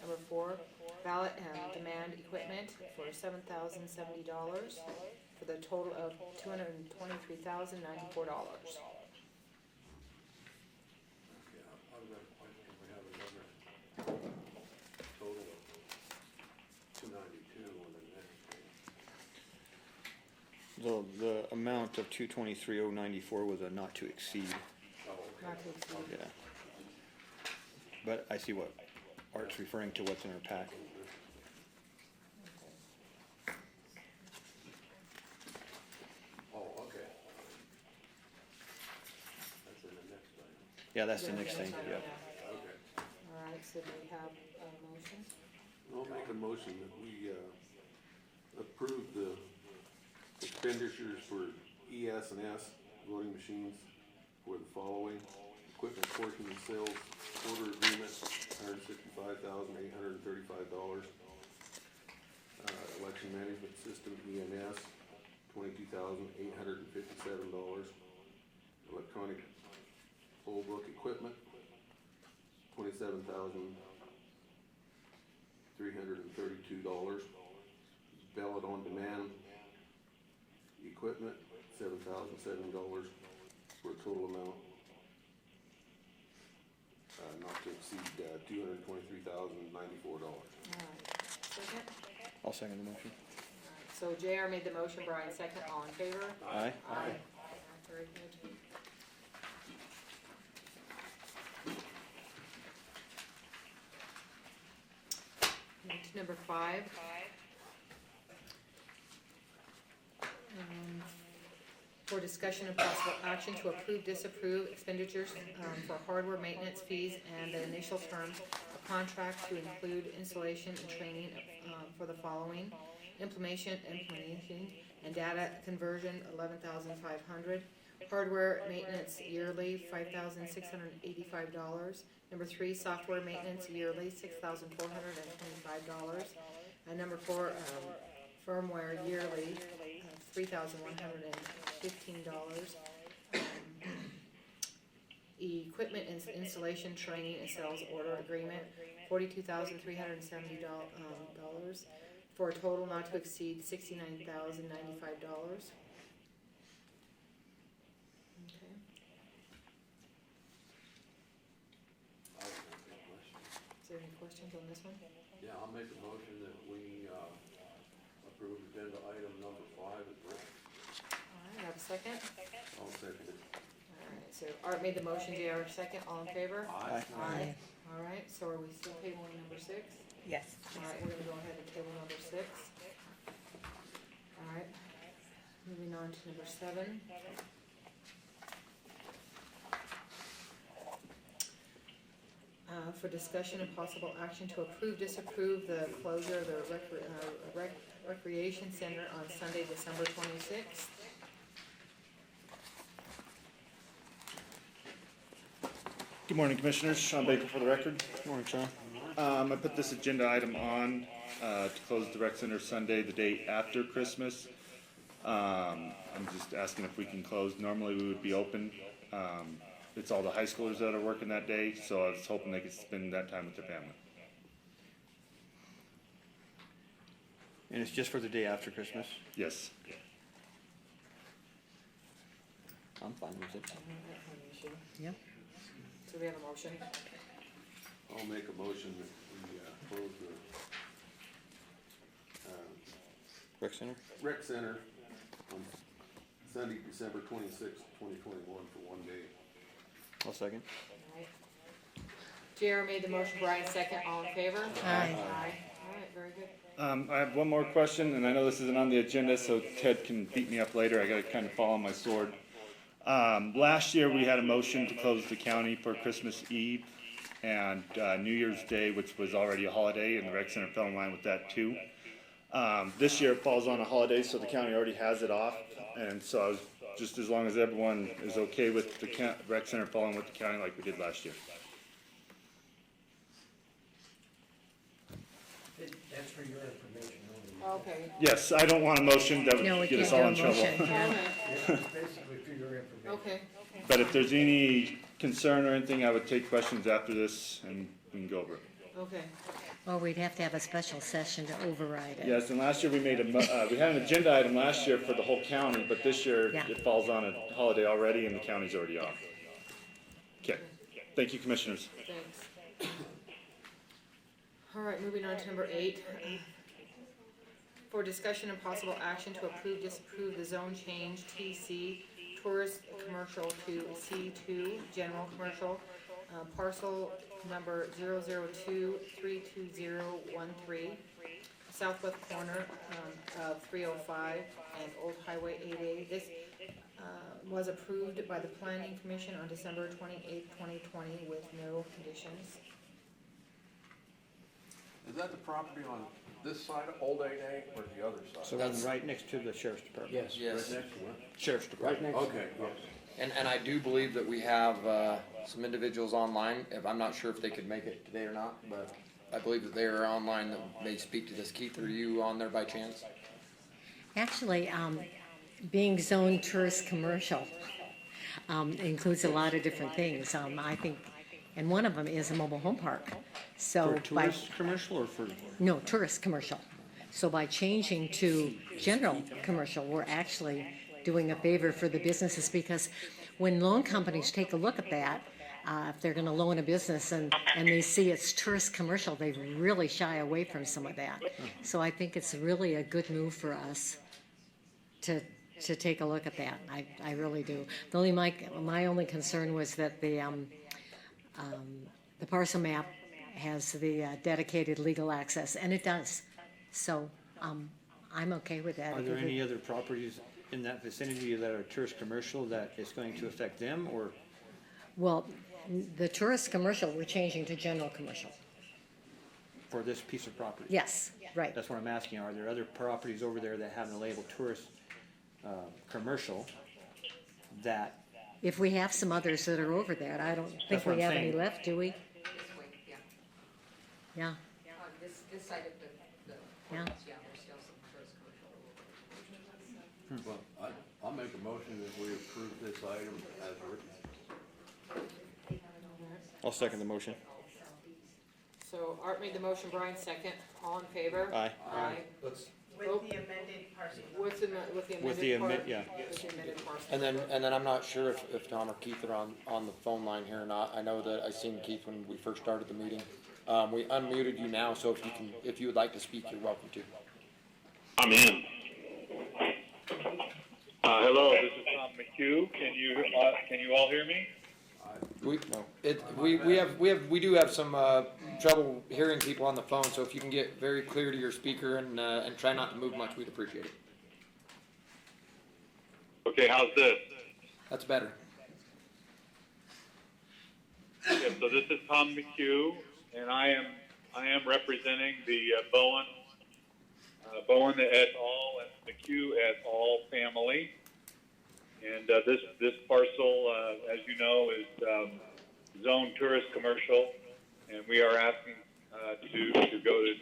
Number 4, ballot demand equipment for $7,070, for the total of $223,094. Okay, I've got a question. We have another total of 292 on the next page. The amount of 223,094 was a not to exceed. Oh, okay. Not to exceed. Yeah. But I see what Art's referring to, what's in our pack. Oh, okay. That's in the next item. Yeah, that's the next thing, yeah. Okay. All right, so do we have a motion? I'll make a motion that we, approve the expenditures for ES and S voting machines for the following: equipment portion and sales order agreement, $165,835. Election management system, EMS, $22,857. Electronic poll book equipment, $27,332. Ballot on demand equipment, $7,007, for a total amount not to exceed $223,094. Second? I'll second the motion. So JR made the motion, Brian second, all in favor? Aye. Aye. Very good. Next, number 5. For discussion of possible action to approve, disapprove expenditures for hardware maintenance fees and the initial terms of contract to include installation and training for the following: implementation and data conversion, $11,500. Hardware maintenance yearly, $5,685. Number 3, software maintenance yearly, $6,425. And number 4, firmware yearly, $3,115. Equipment installation, training, and sales order agreement, $42,370, for a total not to exceed $69,095. Okay. Is there any questions on this one? Yeah, I'll make a motion that we, approve agenda item number 5 is read. All right, have a second? I'll second it. All right, so Art made the motion, JR second, all in favor? Aye. Aye. All right, so are we still tabling number 6? Yes. All right, we're gonna go ahead and table number 6. All right, moving on to number 7. For discussion and possible action to approve, disapprove the closure of the recreation center on Sunday, December 26th. Good morning, Commissioners. Sean Baker for the record. Good morning, Sean. I put this agenda item on to close the rec center Sunday, the day after Christmas. I'm just asking if we can close. Normally, we would be open. It's all the high schoolers that are working that day, so I was hoping they could spend that time with their family. And it's just for the day after Christmas? Yes. I'm fine with it. Yeah. So we have a motion. I'll make a motion that we, close the, Rec center? rec center on Sunday, December 26th, 2021 for one day. I'll second. All right. JR made the motion, Brian second, all in favor? Aye. Aye. All right, very good. I have one more question, and I know this isn't on the agenda, so Ted can beat me up later. I gotta kind of fall on my sword. Last year, we had a motion to close the county for Christmas Eve and New Year's Day, which was already a holiday, and the rec center fell in line with that too. This year it falls on a holiday, so the county already has it off, and so I was just as long as everyone is okay with the rec center falling with the county like we did last year. That's for your information only. Okay. Yes, I don't want a motion that No, we would get us can't all in do a trouble. motion, yeah. Basically for your information. Okay. But if there's any concern or anything, I would take questions after this and we can go over it. Okay. Well, we'd have to have a special session to override it. Yes, and last year we made we had an agenda item last year for the whole county, but this year Yeah. it falls on a holiday already and the county's already off. Okay, thank you, Commissioners. Thanks. All right, moving on to number 8. For discussion and possible action to approve, disapprove the zone change TC tourist commercial to C2 general commercial, parcel number 002-32013, southwest corner of 305 and Old Highway 8A. This was approved by the Planning Commission on December 28, 2020 with no conditions. Is that the property on this side of Old 8A or the other side? So that's right next to the sheriff's department. Yes. Right Yes. next to it? Sheriff's Right department. next to Okay, it, yes. And I do believe that we have, some individuals online, if, I'm not sure if they could make it today or not, but I believe that they are online that may speak to this. Keith, are you on there by chance? Actually, being zoned tourist commercial, includes a lot of different things. I think, and one of them is a mobile home park. So For by, tourist commercial or for? no, tourist commercial. So by changing to general commercial, we're actually doing a favor for the businesses, because when loan companies take a look at that, if they're gonna loan a business and they see it's tourist commercial, they really shy away from some of that. So I think it's really a good move for us to take a look at that. I really do. The only, my only concern was that the parcel map has the dedicated legal access, and it does. So, I'm okay with that. Are there any other properties in that vicinity that are tourist commercial that is going to affect them, or? Well, the tourist commercial, we're changing to general commercial. For this piece of property? Yes, right. That's what I'm asking. Are there other properties over there that have the label tourist, commercial that? If we have some others that are over there, I don't think That's what we I'm have any saying. left, do we? This way, yeah. Yeah, This side of the yeah. yeah, there's still some tourist commercial. Well, I'll make a motion that we approve this item as written. I'll second the motion. So Art made the motion, Brian second, all in favor? Aye. Aye. With the amended parcel. With the With the amended part? yeah. With the amended parcel. And then I'm not sure if Tom or Keith are on the phone line here or not. I know that I seen Keith when we first started the meeting. We unmuted you now, so if you would like to speak, you're welcome to. I'm in. Hello, this is Tom McHugh. Can you all hear me? We do have some trouble hearing people on the phone, so if you can get very clear to your speaker and try not to move much, we'd appreciate it. Okay, how's this? That's better. Yeah, so this is Tom McHugh, and I am representing the Bowen et al. And McHugh et al. Family. And this parcel, as you know, is zone tourist commercial, and we are asking to go to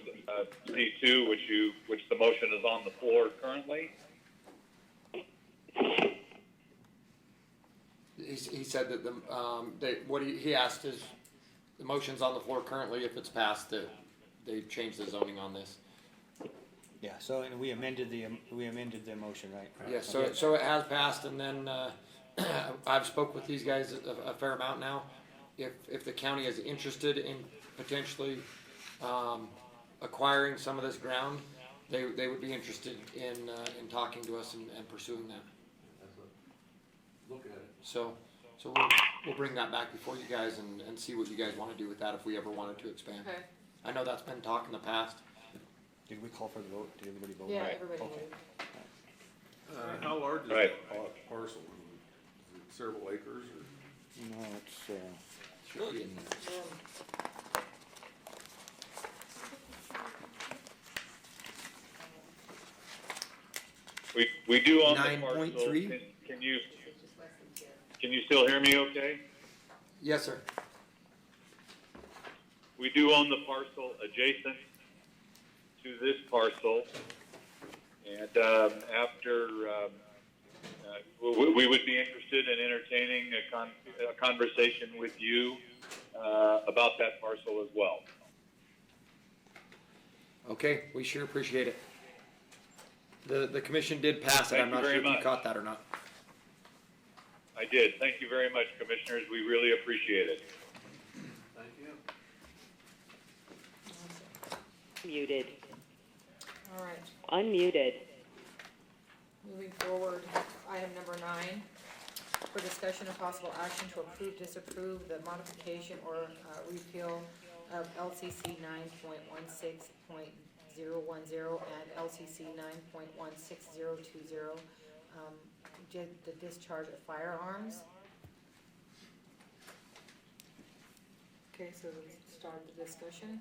C2, which the motion is on the floor currently. He said that he asked is the motion's on the floor currently. If it's passed, that they change the zoning on this. Yeah, so, and we amended the motion, right? Yeah, so it has passed, and then, I've spoke with these guys a fair amount now. If the county is interested in potentially, acquiring some of this ground, they would be interested in talking to us and pursuing that. Look at it. So we'll bring that back before you guys and see what you guys wanna do with that if we ever wanted to expand. Okay. I know that's been talk in the past. Did we call for the vote? Did everybody vote? Yeah, Right. everybody Okay. voted. How large is Right. that parcel? Is it several acres or? No, it's really in there. We do own the 9.3? parcel. Can you still hear me okay? Yes, sir. We do own the parcel adjacent to this parcel, and we would be interested in entertaining a conversation with you about that parcel as well. Okay, we sure appreciate it. The commission did pass it. Thank I'm you not very sure if you much. caught that or not. I did. Thank you very much, Commissioners. We really appreciate it. Thank you. Muted. All right, Unmuted. moving forward, item number 9, for discussion of possible action to approve, disapprove the modification or repeal of LCC 9.16.010 and LCC 9.16020, the discharge of firearms. Okay, so let's start the discussion.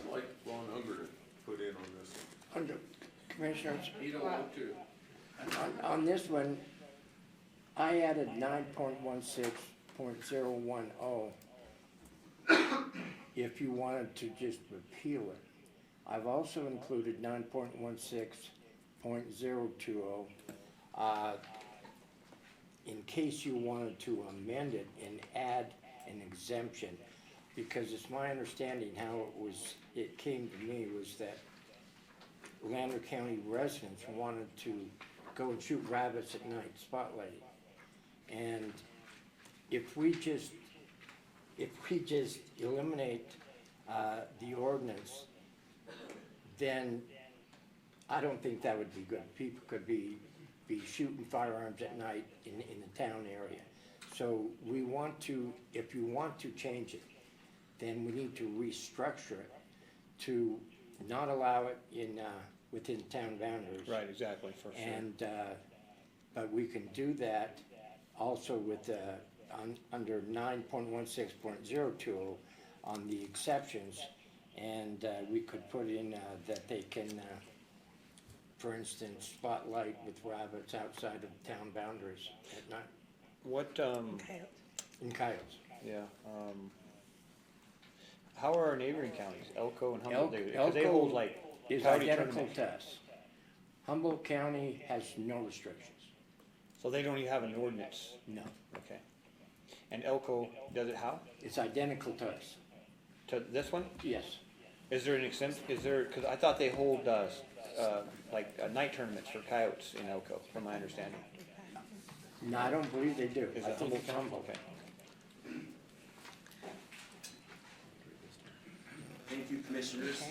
I'd like Ron Unger to put in on this. Under Commissioners, He don't want to. on this one, I added 9.16.010 if you wanted to just repeal it. I've also included 9.16.020 in case you wanted to amend it and add an exemption, because it's my understanding how it came to me was that Lander County residents wanted to go and shoot rabbits at night, spotlighting. And if we just eliminate the ordinance, then I don't think that would be good. People could be shooting firearms at night in the town area. So we want to, if you want to change it, then we need to restructure it to not allow it within town boundaries. Right, exactly, for sure. And, but we can do that also with, under 9.16.020 on the exceptions. And, we could put in, that they can, for instance, spotlight with rabbits outside of town boundaries at night. What, In coyotes. yeah, how are our neighboring counties, Elko and Humboldt? Because they Elko hold like is county identical tournaments. to us. Humboldt County has no restrictions. So they don't even have an ordinance? No. Okay. And Elko does it how? It's identical to us. To this one? Yes. Is there an exemption, because I thought they hold, like, night tournaments for coyotes in Elko, from my understanding. No, I don't believe they do. Is I it think it's Humboldt? Humboldt. Okay. Thank you, Commissioners.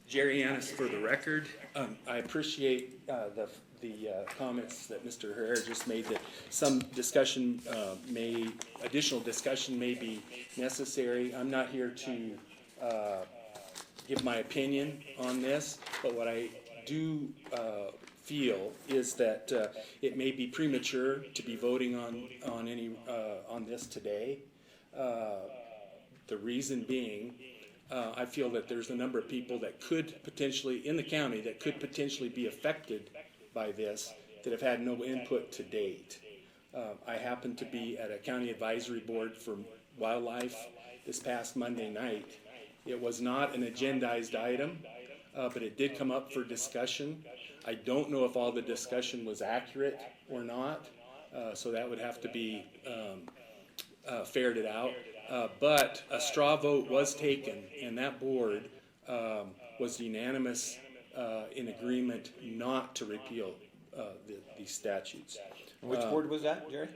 Jerry Annis for the record. I appreciate the comments that Mr. Herrera just made, that some discussion additional discussion may be necessary. I'm not here to give my opinion on this, but what I do feel is that it may be premature to be voting on this today. The reason being, I feel that there's a number of people that could potentially, in the county, that could potentially be affected by this, that have had no input to date. I happened to be at a county advisory board for wildlife this past Monday night. It was not an agendized item, but it did come up for discussion. I don't know if all the discussion was accurate or not, so that would have to be ferreted out. But a straw vote was taken, and that board was unanimous in agreement not to repeal these statutes. Which board was that, Jerry?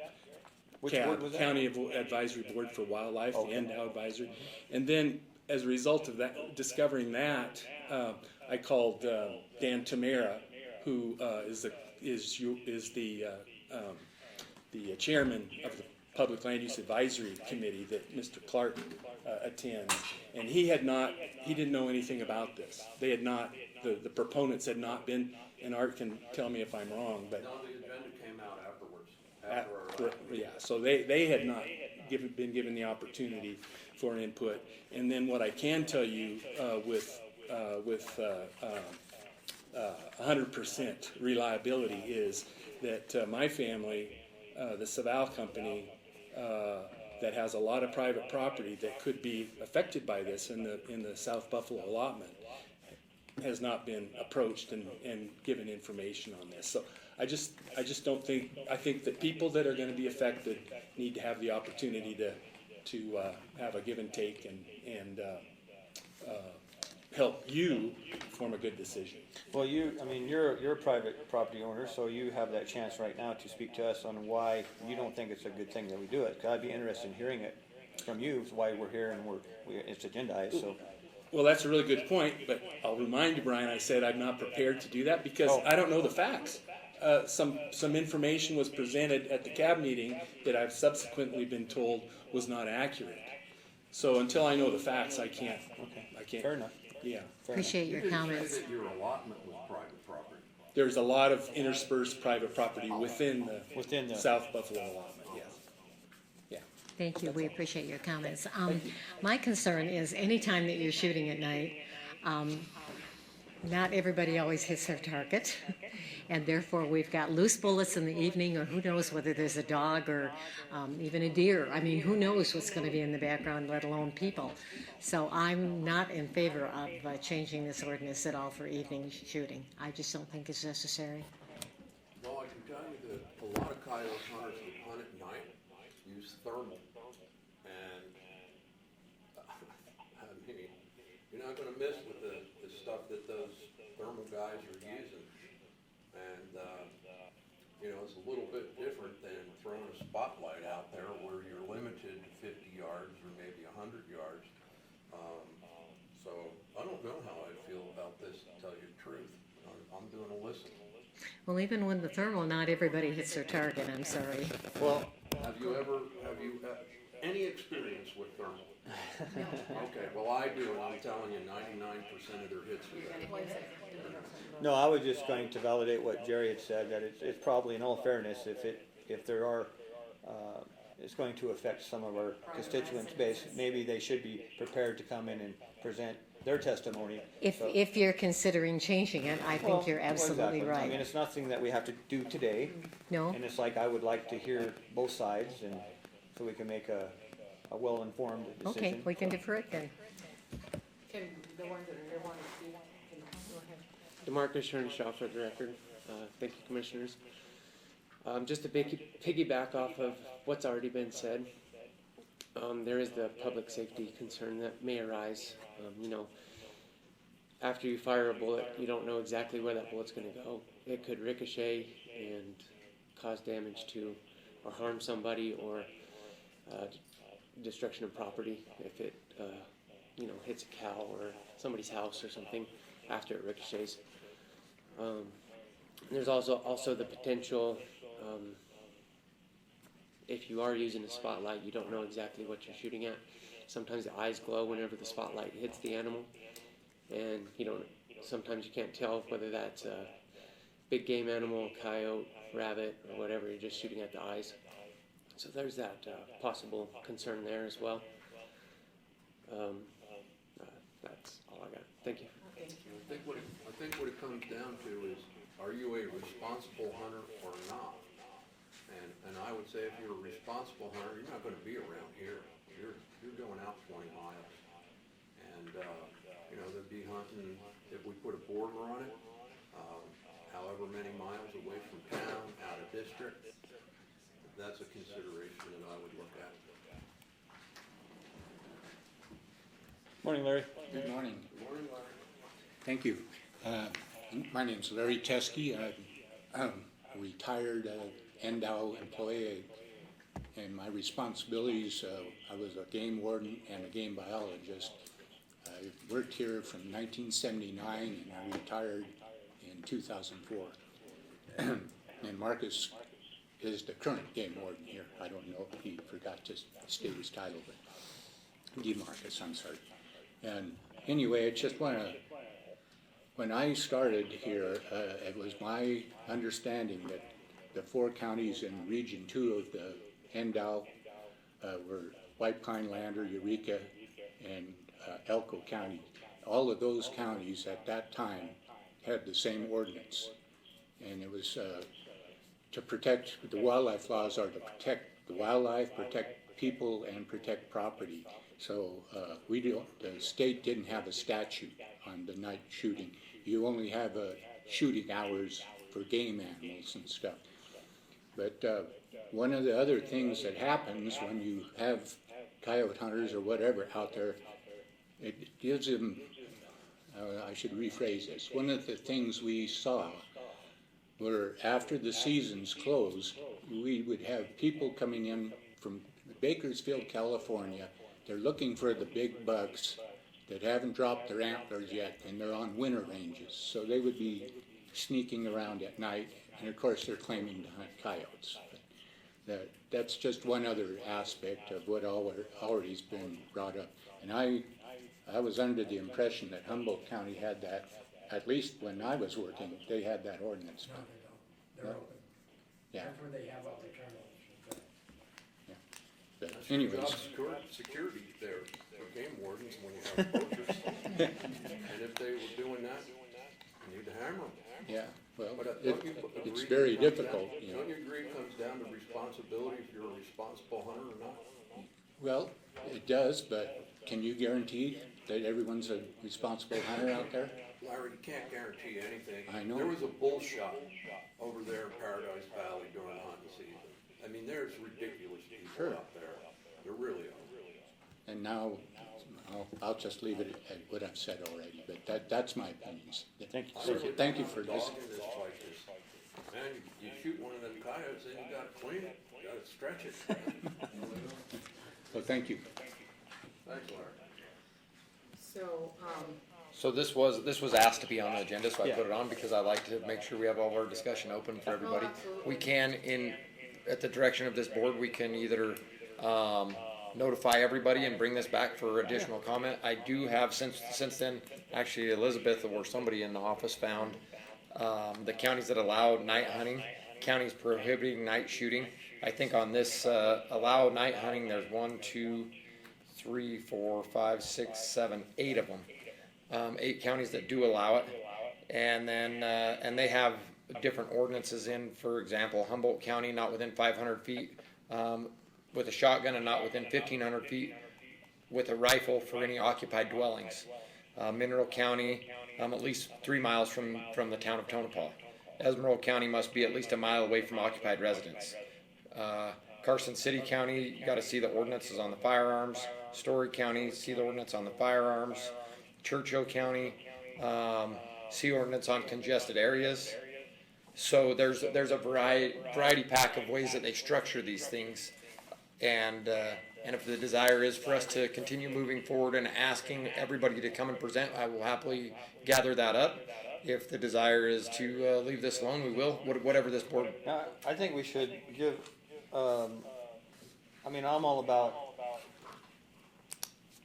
Which board was that? County Advisory Board for Wildlife, the NDOW advisory. And then, as a result of that, discovering that, I called Dan Tamara, who is the chairman of the Public Land Use Advisory Committee that Mr. Clark attends, and he didn't know anything about this. They had not, the proponents had not been, and Art can tell me if I'm wrong, but. No, the agenda came out afterwards. Yeah, so they had not been given the opportunity for an input. And then what I can tell you with 100% reliability is that my family, the Saval Company, that has a lot of private property that could be affected by this in the South Buffalo allotment, has not been approached and given information on this. So I just don't think, I think that people that are going to be affected need to have the opportunity to have a give and take and help you form a good decision. Well, you're a private property owner, so you have that chance right now to speak to us on why you don't think it's a good thing that we do it. 'Cause I'd be interested in hearing it from you, why we're here and it's agendized, so. Well, that's a really good point, but I'll remind you, Brian, I said I'm not prepared to do that because I don't know the facts. Some information was presented at the CAB meeting that I've subsequently been told was not accurate. So until I know the facts, I can't. Fair enough. Yeah. Appreciate your comments. That your allotment was private property. There's a lot of interspersed private property within the Within the South Buffalo allotment, yes. Yeah. Thank you, we appreciate your comments. My concern is anytime that you're shooting at night, not everybody always hits their target. And therefore, we've got loose bullets in the evening, or who knows whether there's a dog or even a deer. I mean, who knows what's going to be in the background, let alone people. So I'm not in favor of changing this ordinance at all for evening shooting. I just don't think it's necessary. Well, I can tell you that a lot of coyote hunters who hunt at night use thermal. And, I mean, you're not gonna miss with the stuff that those thermal guys are using. And, you know, it's a little bit different than throwing a spotlight out there where you're limited to 50 yards or maybe 100 yards. So I don't know how I feel about this, to tell you the truth. I'm doing a listen. Well, even with the thermal, not everybody hits their target, I'm sorry. Well, have you any experience with thermal? Okay, well, I do, and I'm telling you, 99% of their hits are that. No, I was just going to validate what Jerry had said, that it's probably, in all fairness, if there are, it's going to affect some of our constituents' base, maybe they should be prepared to come in and present their testimony. If you're considering changing it, I think you're absolutely exactly. right. I mean, it's nothing that we have to do today. No. And it's like, I would like to hear both sides, and so we can make a well-informed decision. Okay, we can defer it then. Can the ones that are wanting to speak, can go ahead. DeMarcus Earnshaw for the record. Thank you, Commissioners. Just to piggyback off of what's already been said, there is the public safety concern that may arise. You know, after you fire a bullet, you don't know exactly where that bullet's going to go. It could ricochet and cause damage to or harm somebody, or destruction of property if it you know, hits a cow or somebody's house or something after it ricochets. There's also the potential, if you are using a spotlight, you don't know exactly what you're shooting at. Sometimes the eyes glow whenever the spotlight hits the animal, and sometimes you can't tell whether that's a big game animal, coyote, rabbit, or whatever. You're just shooting at the eyes. So there's that possible concern there as well. That's all I got. Thank you. I think what it comes down to is, are you a responsible hunter or not? And I would say if you're a responsible hunter, you're not going to be around here. You're going out 20 miles. And, you know, they'd be hunting, if we put a border on it, however many miles away from town, out of district. That's a consideration that I would look at. Morning, Larry. Good morning. Good morning, Larry. Thank you. My name's Larry Teskey. I'm a retired NDOW employee, and my responsibilities, I was a game warden and a game biologist. I worked here from 1979, and I retired in 2004. And Marcus is the current game warden here. I don't know if he forgot to state his title, but DeMarcus, I'm sorry. And anyway, I just want to, when I started here, it was my understanding that the 4 counties in Region 2 of the NDOW were White Pine, Lander, Eureka, and Elko County. All of those counties at that time had the same ordinance. And it was to protect, the wildlife laws are to protect the wildlife, protect people, and protect property. So the state didn't have a statute on the night shooting. You only have shooting hours for game animals and stuff. But one of the other things that happens when you have coyote hunters or whatever out there, it gives them, I should rephrase this, one of the things we saw were after the seasons closed, we would have people coming in from Bakersfield, California. They're looking for the big bucks that haven't dropped their antlers yet, and they're on winter ranges. So they would be sneaking around at night, and of course they're claiming to hunt coyotes. But that's just one other aspect of what already has been brought up. And I was under the impression that Humboldt County had that, at least when I was working, they had that ordinance. No, they don't. They're open. Yeah. That's where they have all the turnovers. Yeah. But anyways, security there for game wardens when you have poachers. And if they were doing that, you need to hammer them. yeah, well, But it, don't you it's agree very it comes difficult, down- you know. Don't you agree it comes down to responsibility if you're a responsible hunter or not? Well, it does, but can you guarantee that everyone's a responsible hunter out there? Larry, you can't guarantee anything. I know. There was a bull shot over there in Paradise Valley during hunting season. I mean, there's ridiculous people Sure. out there. There really are. And now, I'll just leave it at what I've said already, but that's my opinions. Thank you. So, thank you for Dog this. in this fight is, man, you shoot one of them coyotes, then you gotta clean it, you gotta stretch it. So, thank you. Thanks, Larry. So, So this was asked to be on the agenda, so I put it on because I like to make sure we have all of our discussion open for everybody. absolutely. We can, at the direction of this board, we can either, notify everybody and bring this back for additional comment. I do have since then, actually Elizabeth or somebody in the office found, the counties that allow night hunting, counties prohibiting night shooting. I think on this, allow night hunting, there's 1, 2, 3, 4, 5, 6, 7, 8 of them. 8 counties that do allow it, and then and they have different ordinances in. For example, Humboldt County not within 500 feet with a shotgun, and not within 1,500 feet with a rifle for any occupied dwellings. Mineral County at least 3 miles from the town of Tonopah. Esmeralda County must be at least a mile away from occupied residence. Carson City County, you got to see the ordinances on the firearms. Story County, see the ordinance on the firearms. Churchill County, see ordinance on congested areas. So there's a variety pack of ways that they structure these things, and if the desire is for us to continue moving forward and asking everybody to come and present, I will happily gather that up. If the desire is to leave this alone, we will. Whatever this board. I think we should give. I mean, I'm all about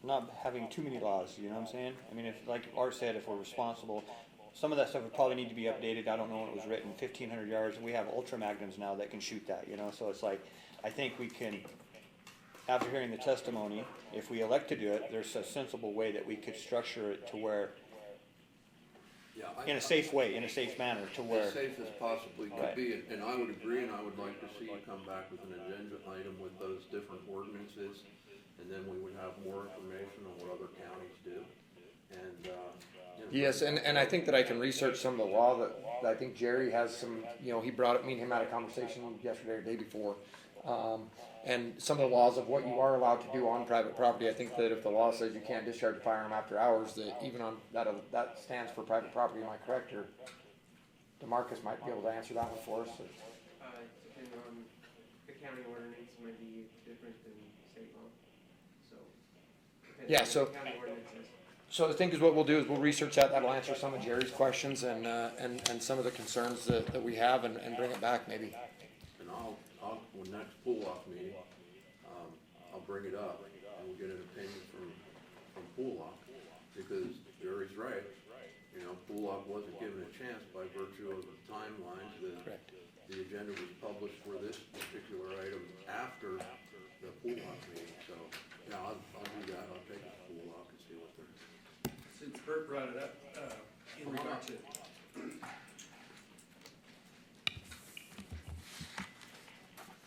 not having too many laws, you know what I'm saying? I mean, if, like Art said, if we're responsible, some of that stuff would probably need to be updated. I don't know when it was written, 1,500 yards, and we have ultra magnums now that can shoot that, you know? So it's like, I think we can, after hearing the testimony, if we elect to do it, there's a sensible way that we could structure it to where, in a safe way, in a safe manner, to where. As safe as possibly could Right. be, and I would agree, and I would like to see you come back with an agenda item with those different ordinances, and then we would have more information on what other counties do, and, you know. Yes, and I think that I can research some of the law that I think Jerry has some, you know, he brought up, me and him had a conversation yesterday or the day before. And some of the laws of what you are allowed to do on private property. I think that if the law says you can't discharge a firearm after hours, that even on, that stands for private property, am I correct? Or DeMarcus might be able to answer that one for us. Depending on the county ordinance might be different than state law, so. Yeah, so. County ordinances. So I think is what we'll do is we'll research that. That'll answer some of Jerry's questions and some of the concerns that we have and bring it back maybe. And when next pull-off meeting, I'll bring it up, and we'll get an opinion from pull-off, because Jerry's right. You know, pull-off wasn't given a chance by virtue of the timelines. The agenda was published for this particular item after the pull-off meeting, so, yeah, I'll do that. I'll take it to pull-off and see what they're. Since Bert brought it up, in regard to.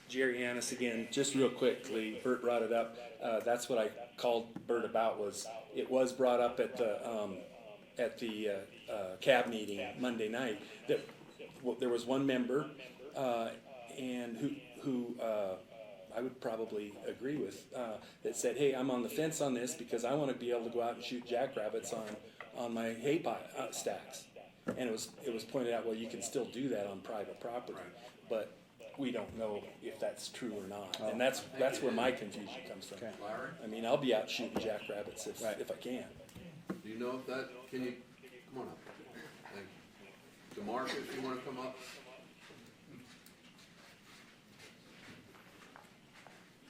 Jerry Annis again, just real quickly, Bert brought it up, that's what I called Bert about, was, it was brought up at the CAB meeting Monday night, that there was one member, and who I would probably agree with, that said, hey, I'm on the fence on this because I want to be able to go out and shoot jackrabbits on my hay pile, stacks. And it was pointed out, well, you can still do that on private property, but we don't know if that's true or not. And that's where my confusion comes from. Larry? I mean, I'll be out shooting jackrabbits if I can. Do you know if that, can you, come on up. Thank you. DeMarcus, you wanna come up?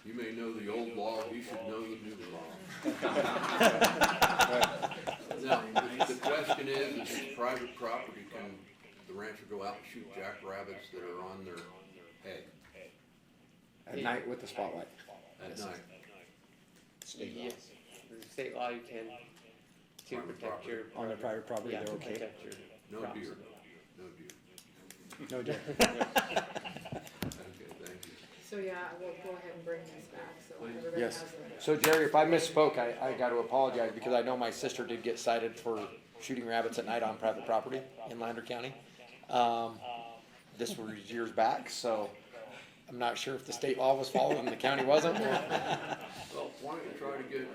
You may know the old law, you should know the new law. Now, the question is private property, can the rancher go out and shoot jackrabbits that are on their hay? At night with the spotlight. At night. state law? Yes, through state law, you can, to Private protect your. On the private property, Yeah, they're to okay? protect your No crops. deer, no deer. No, Jeff? Okay, thank you. So, yeah, we'll go ahead and bring this back, so everybody Yes. has them. So Jerry, if I misspoke, I got to apologize because I know my sister did get cited for shooting rabbits at night on private property in Lander County. This was years back, so I'm not sure if the state law was followed and the county wasn't. Well, why don't you try to get,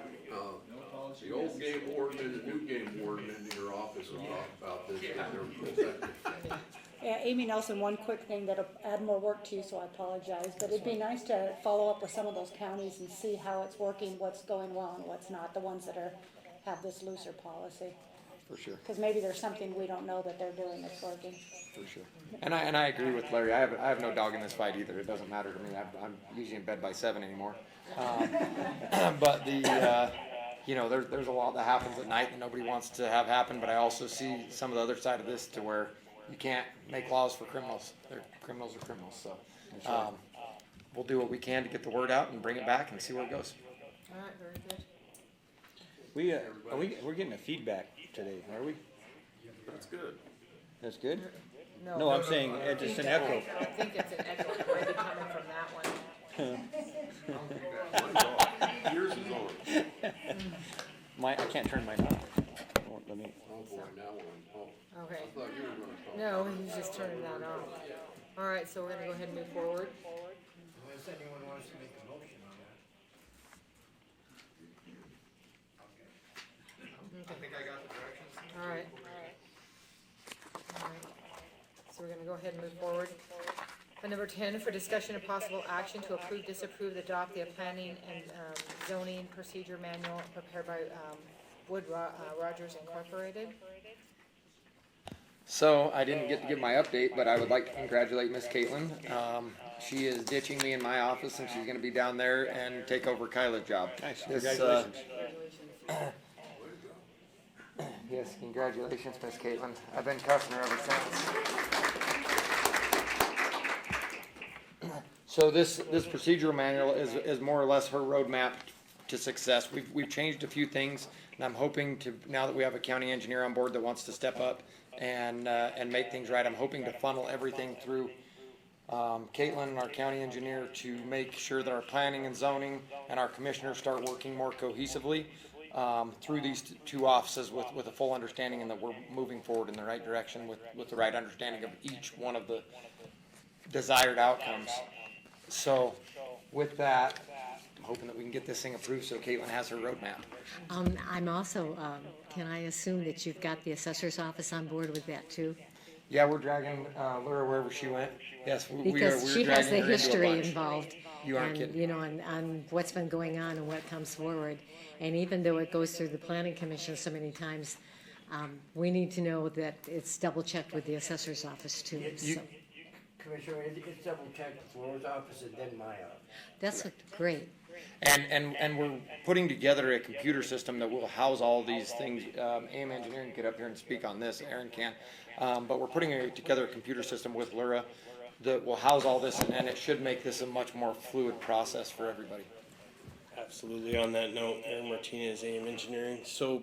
the old game warden and the new game warden into your office and talk about this, because they're effective. Yeah, Amy Nelson, one quick thing that'll add more work to you, so I apologize, but it'd be nice to follow up with some of those counties and see how it's working, what's going well and what's not, the ones that have this looser policy. For sure. Because maybe there's something we don't know that they're doing that's working. For sure. And I agree with Larry. I have no dog in this fight either. It doesn't matter to me. I'm usually in bed by 7 anymore. But there's a lot that happens at night that nobody wants to have happen. But I also see some of the other side of this to where you can't make laws for criminals. Criminals are criminals. So we'll do what we can to get the word out and bring it back and see where it goes. All right, very good. We're getting a feedback today, are we? That's good. That's good? No, I'm saying it's just an echo. I think it's an echo that might be coming from that one. Yours is on. I can't turn mine on. Let me. Oh, boy, now one. Okay. I thought you were gonna talk. No, he's just turning that on. All right, so we're gonna go ahead and move forward. Unless anyone wants to make a motion on that. I think I got the directions. All right. All right. So we're gonna go ahead and move forward. Number 10, for discussion of possible action to approve, disapprove, adopt the planning and zoning procedure manual prepared by Rodgers Incorporated. So I didn't get to give my update, but I would like to congratulate Miss Caitlin. She is ditching me in my office, and she's going to be down there and take over Kyla's job. Nice. Congratulations. Congratulations. Yes, congratulations, Miss Caitlin. I've been cussing her ever since. So this procedural manual is more or less her roadmap to success. We've changed a few things, and I'm hoping to, now that we have a county engineer on board that wants to step up and make things right, I'm hoping to funnel everything through Caitlin, our county engineer, to make sure that our planning and zoning and our commissioners start working more cohesively through these two offices with a full understanding, and that we're moving forward in the right direction with the right understanding of each one of the desired outcomes. So with that, I'm hoping that we can get this thing approved so Caitlin has her roadmap. I'm also, can I assume that you've got the assessor's office on board with that too? Yeah, we're dragging Laura wherever she went. Yes, we're Because she has the history involved. You aren't and, kidding. you know, on what's been going on and what comes forward. And even though it goes through the planning commission so many times, we need to know that it's double checked with the assessor's office too. So Commissioner, it's double checked with Laura's office and then my office. that's great. And we're putting together a computer system that will house all these things. AM Engineering can get up here and speak on this, Aaron can. But we're putting together a computer system with Laura that will house all this, and it should make this a much more fluid process for everybody. Absolutely. On that note, Aaron Martinez, AM Engineering. So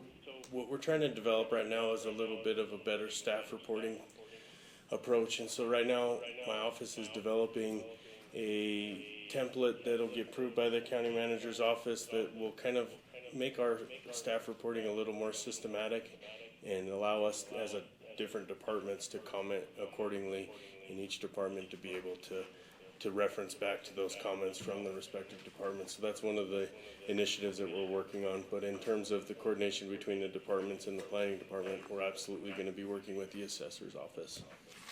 what we're trying to develop right now is a little bit of a better staff reporting approach. And so right now, my office is developing a template that'll get approved by the county manager's office that will kind of make our staff reporting a little more systematic and allow us as a different departments to comment accordingly in each department to be able to reference back to those comments from the respective departments. So that's one of the initiatives that we're working on. But in terms of the coordination between the departments and the planning department, we're absolutely going to be working with the assessor's office.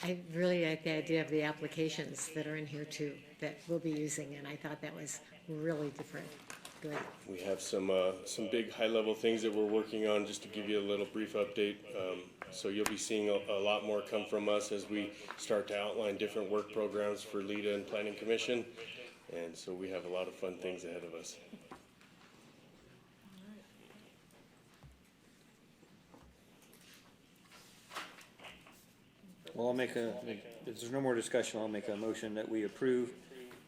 I really like the idea of the applications that are in here too, that we'll be using, and I thought that was really different. Good. We have some big high-level things that we're working on. Just to give you a little brief update, so you'll be seeing a lot more come from us as we start to outline different work programs for LEDA and Planning Commission, and so we have a lot of fun things ahead of us. Well, if there's no more discussion, I'll make a motion that we approve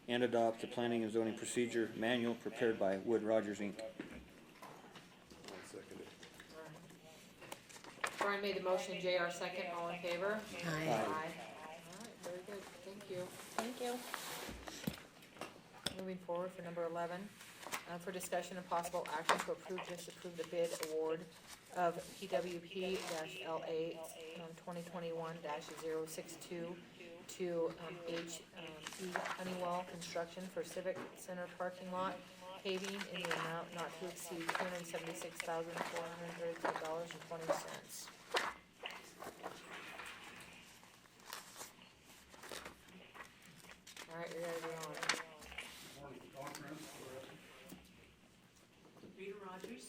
and adopt the planning and zoning procedure manual prepared by Rodgers Inc. Brian made the motion, JR second, all in favor? Aye. All right, very good, thank you. Thank you. Moving forward for number 11, for discussion and possible action to approve, disapprove the bid award of PWP-LA 2021-062 to H. E. Honeywell Construction for Civic Center parking lot paving in the amount not to exceed $276,433.20. All right, we gotta be on. Rita Rodgers.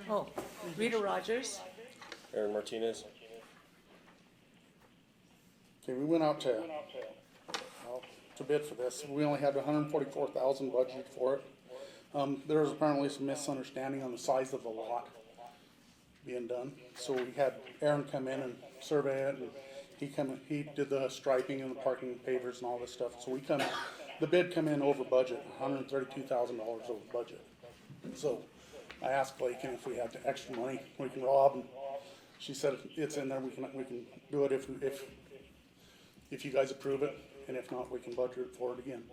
Oh, Rita Rodgers. Aaron Martinez. Okay, we went out to bid for this. We only had 144,000 budgeted for it. There was apparently some misunderstanding on the size of the lot being done. So we had Aaron come in and survey it, and he did the striping and the parking pavers and all this stuff. So the bid come in over budget, $132,000 over budget. So I asked Lakin if we had the extra money we can rob, and she said it's in there. We can do it if you guys approve it, and if not, we can budget for it again.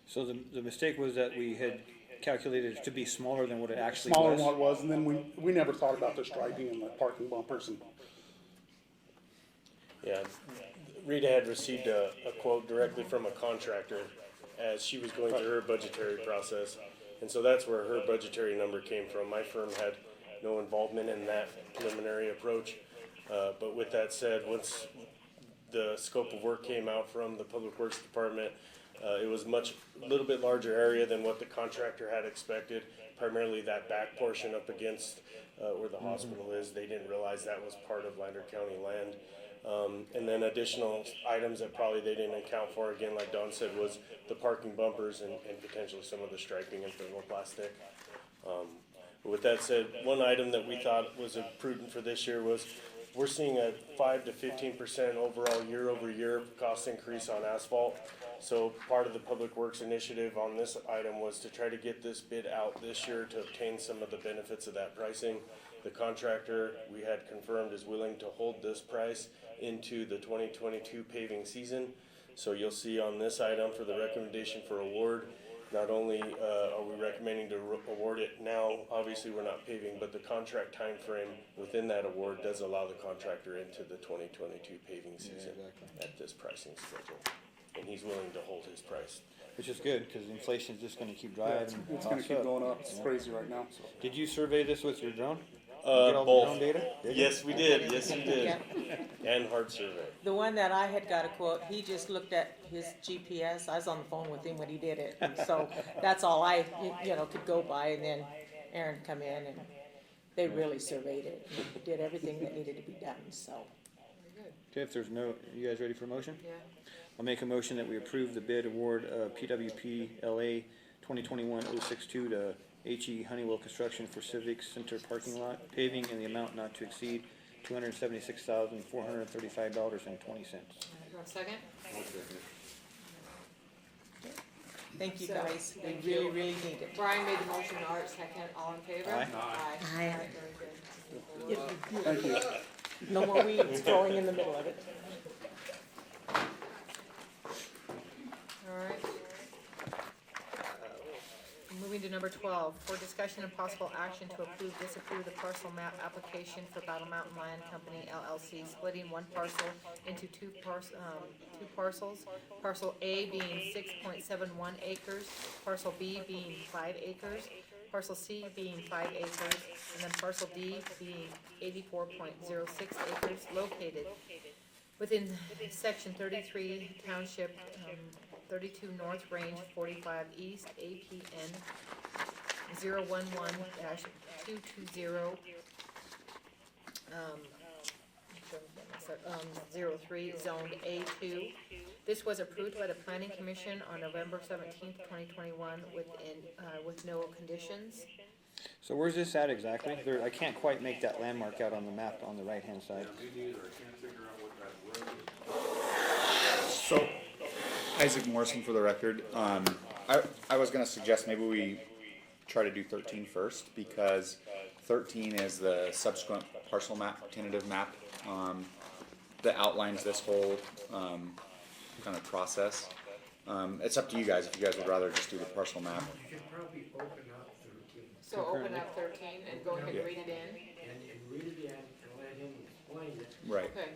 So the mistake was that we had calculated it to be smaller than what it actually was? Smaller than what it was, and then we never thought about the striping and the parking bumpers and. Yeah, Rita had received a quote directly from a contractor as she was going through her budgetary process. And so that's where her budgetary number came from. My firm had no involvement in that preliminary approach. But with that said, once the scope of work came out from the Public Works Department, it was a little bit larger area than what the contractor had expected, primarily that back portion up against where the hospital is. They didn't realize that was part of Lander County land. And then additional items that probably they didn't account for, again, like Don said, was the parking bumpers and potentially some of the striping and thermoplastic. With that said, one item that we thought was prudent for this year was we're seeing a 5 to 15% overall year-over-year cost increase on asphalt. So part of the Public Works initiative on this item was to try to get this bid out this year to obtain some of the benefits of that pricing. The contractor we had confirmed is willing to hold this price into the 2022 paving season. So you'll see on this item for the recommendation for award, not only are we recommending to award it now, obviously we're not paving, but the contract time frame within that award does allow the contractor into the 2022 paving season at this pricing schedule. And he's willing to hold his price. Which is good, because inflation is just gonna keep driving. It's gonna keep going up. It's crazy right now. So. Did you survey this with your drone? Both. Data? Yes, we did. Yes, we did. Yeah. And hard survey. The one that I had got a quote, he just looked at his GPS. I was on the phone with him when he did it. And so that's all I, could go by. And then Aaron come in and they really surveyed it. And did everything that needed to be done, so. Okay, if there's you guys ready for a motion? Yeah. I'll make a motion that we approve the bid award of PWP LA 2021-062 to H.E. Honeywell Construction for Civic Center parking lot paving in the amount not to exceed $276,435.20. Do you have a second? Thank you guys. We really, really need it. Brian made the motion, Art second, all in favor? Aye. Aye. Aye. All right, very good. Thank you. No more weeds growing in the middle of it. All right. Moving to number 12, for discussion and possible action to approve, disapprove the parcel map application for Battle Mountain Land Company LLC, splitting one parcel into two parcels. Parcel A being 6.71 acres, parcel B being 5 acres, parcel C being 5 acres, and then parcel D being 84.06 acres, located within section 33 township 32 North Range 45 East APN 011-220 03 zoned A2. This was approved by the Planning Commission on November 17th, 2021 with no conditions. So where's this at exactly? I can't quite make that landmark out on the map on the right-hand side. So, Isaac Morrison for the record. I was gonna suggest maybe we try to do 13 first, because 13 is the subsequent parcel map, tentative map, that outlines this whole kind of process. It's up to you guys if you guys would rather just do the parcel map. You could probably open up 13. So open up 13 and go ahead and read it in? And read it in and let him explain it. Right. Okay.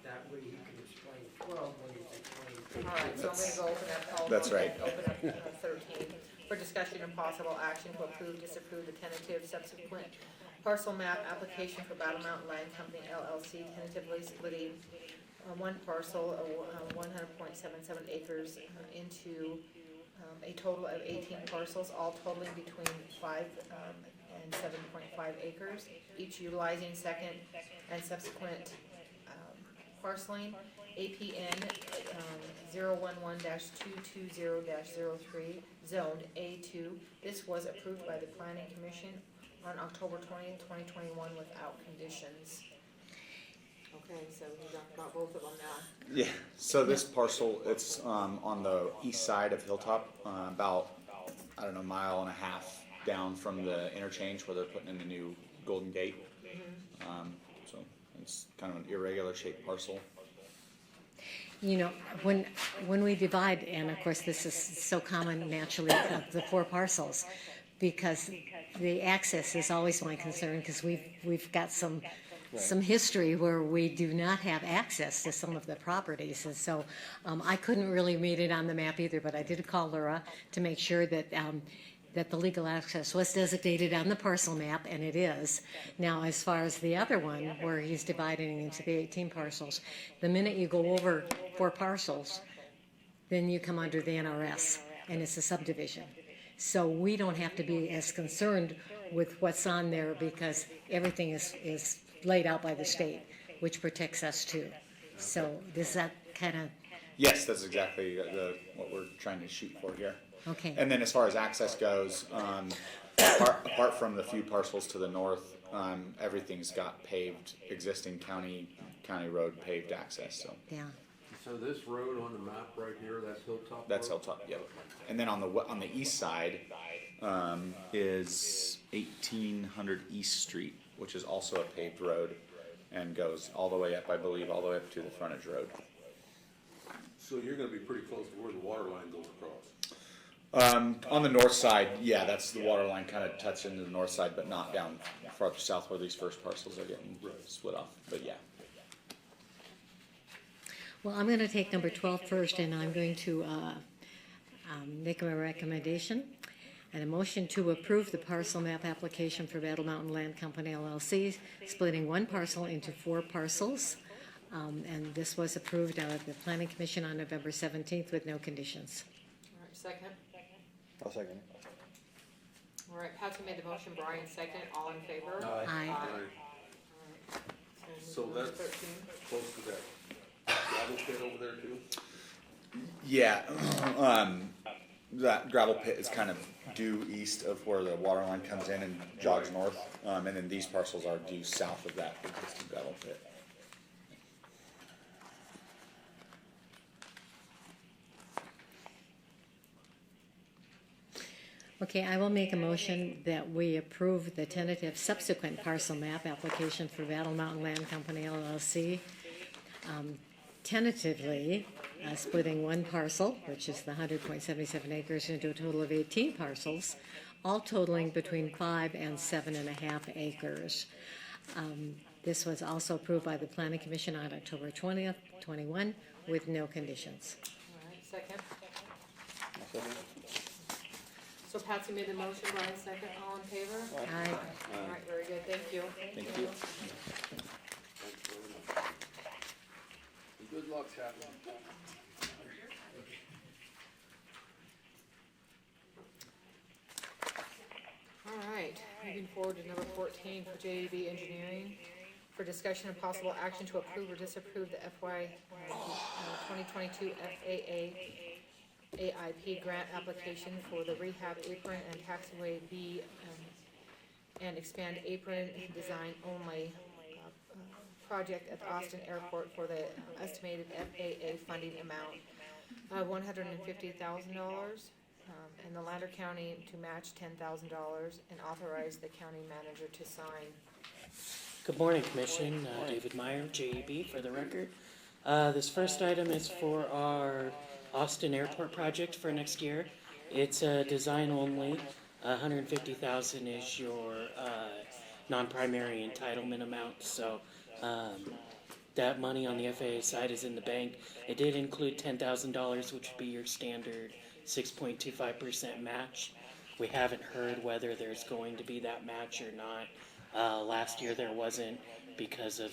That way he can explain 12 when he's explaining 13. All right, so I'm gonna go open up, That's right. Open up 13 for discussion and possible action to approve, disapprove the tentative subsequent parcel map application for Battle Mountain Land Company LLC, tentatively splitting one parcel of 100.77 acres into a total of 18 parcels, all totaling between 5 and 7.5 acres, each utilizing second and subsequent parceling. APN 011-220-03, zoned A2. This was approved by the Planning Commission on October 20th, 2021 without conditions. Okay, so we talked about both of them now. Yeah, so this parcel, it's on the east side of Hilltop, about, I don't know, mile and a half down from the interchange where they're putting in the new Golden Gate. So it's kind of an irregular shaped parcel. You know, when we divide, and of course this is so common naturally of the 4 parcels, because the access is always my concern, because we've got some history where we do not have access to some of the properties, and so I couldn't really read it on the map either, but I did call Laura to make sure that that the legal access was designated on the parcel map, and it is. Now, as far as the other one, where he's dividing into the 18 parcels, the minute you go over 4 parcels, then you come under the NRS, and it's a subdivision. So we don't have to be as concerned with what's on there, because everything is laid out by the state, which protects us too. So does that kind of... Yes, that's exactly what we're trying to shoot for here. Okay. And then as far as access goes, apart from the few parcels to the north, everything's got paved, existing county road paved access, so. Yeah. So this road on the map right here, that's Hilltop? That's Road? Hilltop, yep. And then on the east side, is 1800 East Street, which is also a paved road and goes all the way up, I believe, all the way up to the frontage road. So you're gonna be pretty close to where the water line goes across. On the north side, yeah, that's the water line kind of touches into the north side, but not down farther south where these first parcels are getting split off, but yeah. Well, I'm going to take number 12 first, and I'm going to make a recommendation and a motion to approve the parcel map application for Battle Mountain Land Company LLC, splitting one parcel into 4 parcels. And this was approved out of the Planning Commission on November 17th with no conditions. All right, second. I'll second it. All right, Patsy made the motion, Brian second, all in favor? Aye. All right. So that's 13. close to that gravel pit over there too? Yeah, that gravel pit is kind of due east of where the water line comes in and jogs north, and then these parcels are due south of that existing gravel pit. Okay, I will make a motion that we approve the tentative subsequent parcel map application for Battle Mountain Land Company LLC. Tentatively splitting one parcel, which is the 100.77 acres, into a total of 18 parcels, all totaling between 5 and 7.5 acres. This was also approved by the Planning Commission on October 20th, 21, with no conditions. All right, second. So Patsy made the motion, Brian second, all in favor? Aye. All right, very good, thank you. Thank you. Good luck, Chapman. All right, moving forward to number 14 for JEB Engineering, for discussion of possible action to approve or disapprove the FY 2022 FAA AIP grant application for the rehab apron and taxiway B and expand apron design only project at the Austin Airport for the estimated FAA funding amount of $150,000. and the Lander County to match $10,000 and authorize the county manager to sign. Good morning, Commission. David Meyer, JEB, for the record. This first item is for our Austin Airport project for next year. It's a design only. $150,000 is your non-primary entitlement amount. So that money on the FAA side is in the bank. It did include $10,000, which would be your standard 6.25% match. We haven't heard whether there's going to be that match or not. Last year there wasn't because of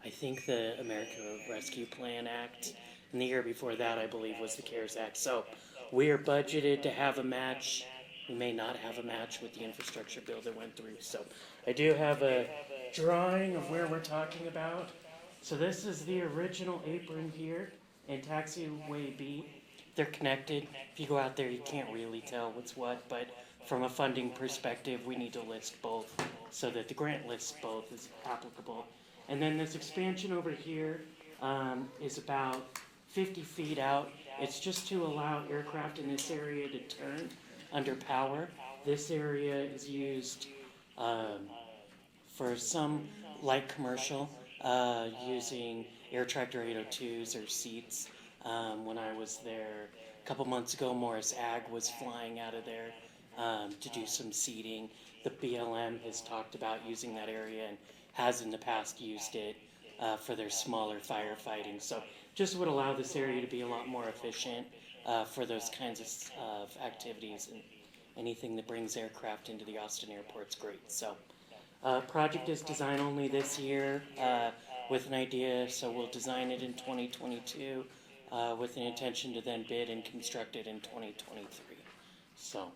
I think the American Rescue Plan Act, and the year before that I believe was the CARES Act. So we are budgeted to have a match. We may not have a match with the infrastructure bill that went through. So I do have a drawing of where we're talking about. So this is the original apron here and taxiway B. They're connected. If you go out there, you can't really tell what's what, but from a funding perspective, we need to list both so that the grant lists both is applicable. And then this expansion over here is about 50 feet out. It's just to allow aircraft in this area to turn under power. This area is used for some light commercial using air tractor 802s or seats. When I was there a couple months ago, Morris Ag was flying out of there to do some seating. The BLM has talked about using that area and has in the past used it for their smaller firefighting. So just would allow this area to be a lot more efficient for those kinds of activities, and anything that brings aircraft into the Austin airport's great. So project is design only this year with an idea, so we'll design it in 2022 with an intention to then bid and construct it in 2023. So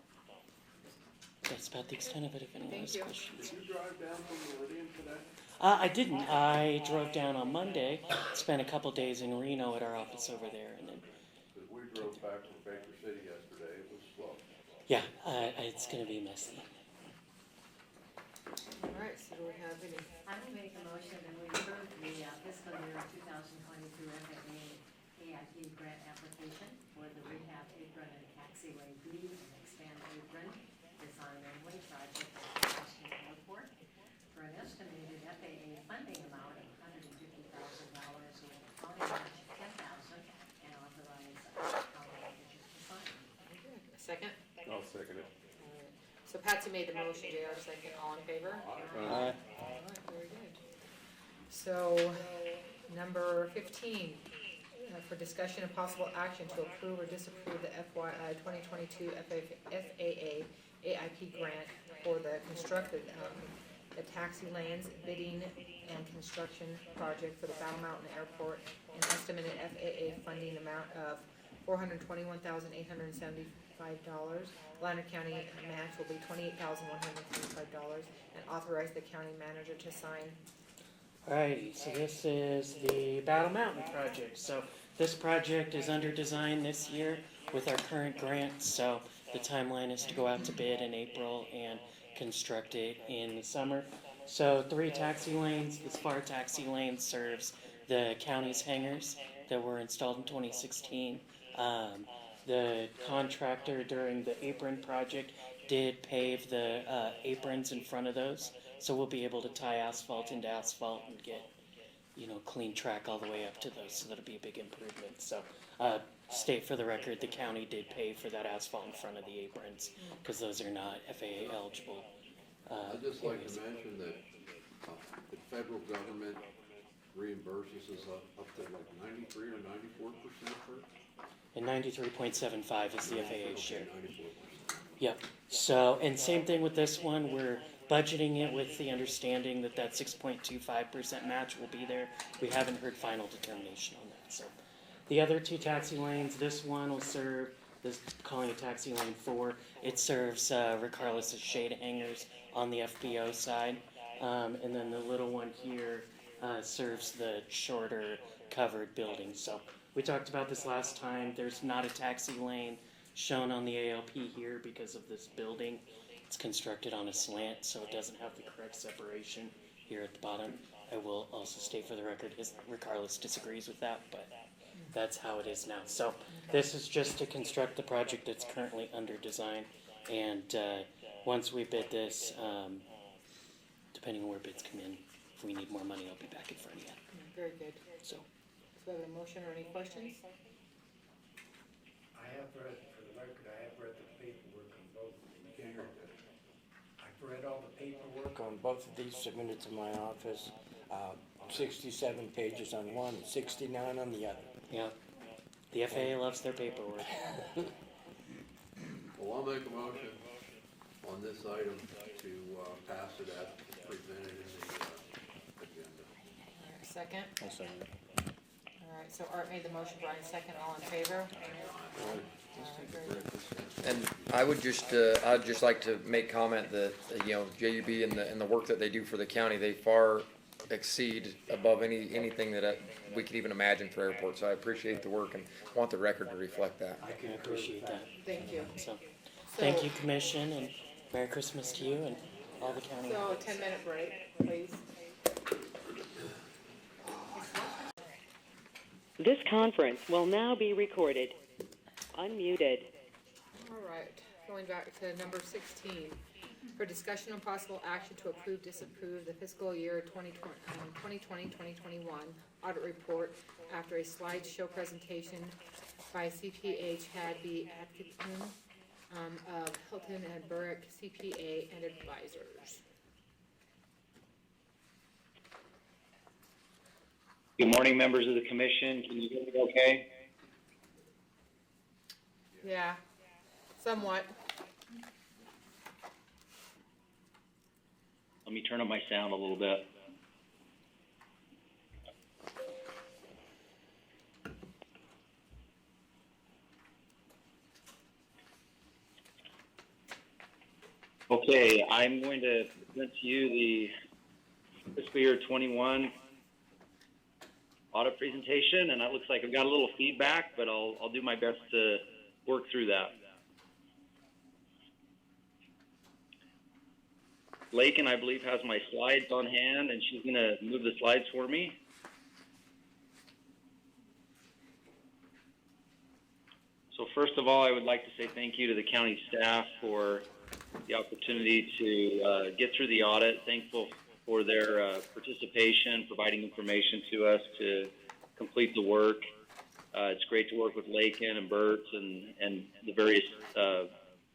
that's about the extent of it, if anyone has questions. Did you drive down from Meridian today? I didn't. I drove down on Monday, spent a couple days in Reno at our office over there, and then. Because we drove back from Baker City yesterday, it was slow. Yeah, it's going to be messy. All right, so do we have any? I will make a motion that we approve the fiscal year 2022 FAA AIP grant application for the rehab apron and taxiway B and expand apron design only project at the Austin Airport for an estimated FAA funding amount of $150,000 with a county match of $10,000 and authorize county manager to sign. Okay, a second? I'll second it. All right. So Patsy made the motion, JR second, all in favor? Aye. All right, very good. So, number 15, for discussion and possible action to approve or disapprove the FYI 2022 FAA AIP grant for the constructed, the taxi lanes bidding and construction project for the Battle Mountain Airport, an estimated FAA funding amount of $421,875. Lander County match will be $28,135, and authorize the county manager to sign. Alrighty, so this is the Battle Mountain project. So this project is under design this year with our current grants. So the timeline is to go out to bid in April and construct it in the summer. So 3 taxi lanes. This far taxi lane serves the county's hangars that were installed in 2016. The contractor during the apron project did pave the aprons in front of those, so we'll be able to tie asphalt into asphalt and get, clean track all the way up to those, so that'll be a big improvement. So, state for the record, the county did pay for that asphalt in front of the aprons, because those are not FAA eligible. I'd just like to mention that the federal government reimburses us up to like 93 or 94% for. And 93.75 is the FAA share. 94%. Yep. So, and same thing with this one, we're budgeting it with the understanding that that 6.25% match will be there. We haven't heard final determination on that. So, the other 2 taxi lanes, this one will serve, this calling it taxi lane 4, it serves Rick Harless's shade hangers on the FBO side. And then the little one here serves the shorter covered building. So, we talked about this last time. There's not a taxi lane shown on the ALP here because of this building. It's constructed on a slant, so it doesn't have the correct separation here at the bottom. I will also state for the record, Rick Harless disagrees with that, but that's how it is now. So this is just to construct the project that's currently under design, and once we bid this, depending on where bids come in, if we need more money, I'll be back in front of you. Very good. So, Do we have a motion or any questions? I have read, for the record, I have read the paperwork on both of these. I've read all the paperwork on both of these submitted to my office, 67 pages on one, 69 on the other. yeah, the FAA loves their paperwork. Well, I'll make a motion on this item to pass it as presented in the agenda. All right, second? I'll second it. All right, so Art made the motion, Brian second, all in favor? All right, very good. And I would just, I'd just like to make comment that, you know, JUB and the work that they do for the county, they far exceed above anything that we could even imagine for airports. So I appreciate the work and want the record to reflect that. I can appreciate that. Thank you. So, thank you, Commission, and Merry Christmas to you and all the county. So, 10-minute break, please. This conference will now be recorded. Unmuted. All right, going back to number 16. For discussion and possible action to approve, disapprove the fiscal year 2020-2021 audit report after a slideshow presentation by CPA Chad B. Atkinson of Hilton and Burrick CPA and Advisors. Good morning, members of the commission. Can you hear me okay? Yeah, somewhat. Let me turn up my sound a little bit. Okay, I'm going to present to you the fiscal year 21 audit presentation, and it looks like I've got a little feedback, but I'll do my best to work through that. Lakin, I believe, has my slides on hand, and she's going to move the slides for me. So first of all, I would like to say thank you to the county staff for the opportunity to get through the audit. Thankful for their participation, providing information to us to complete the work. It's great to work with Lakin and Bert and the various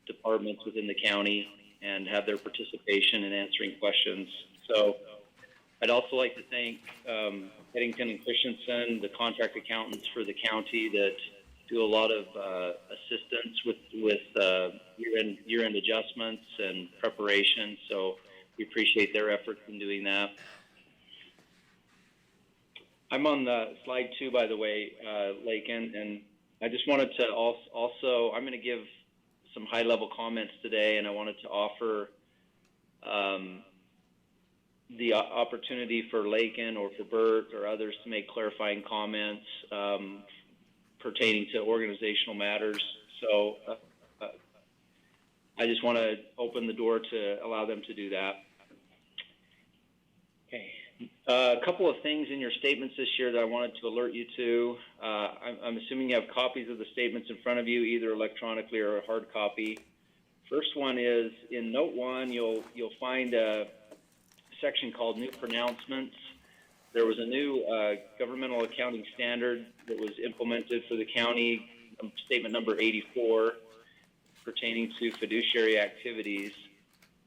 departments within the county and have their participation in answering questions. So I'd also like to thank Headington and Christensen, the contract accountants for the county that do a lot of assistance with year-end adjustments and preparation. So we appreciate their efforts in doing that. I'm on slide 2, by the way, Lakin, and I just wanted to also I'm going to give some high-level comments today, and I wanted to offer the opportunity for Lakin or for Bert or others to make clarifying comments pertaining to organizational matters. So I just want to open the door to allow them to do that. Okay. A couple of things in your statements this year that I wanted to alert you to. I'm assuming you have copies of the statements in front of you, either electronically or a hard copy. First one is in note 1, you'll find a section called New Pronouncements. There was a new governmental accounting standard that was implemented for the county, statement number 84, pertaining to fiduciary activities.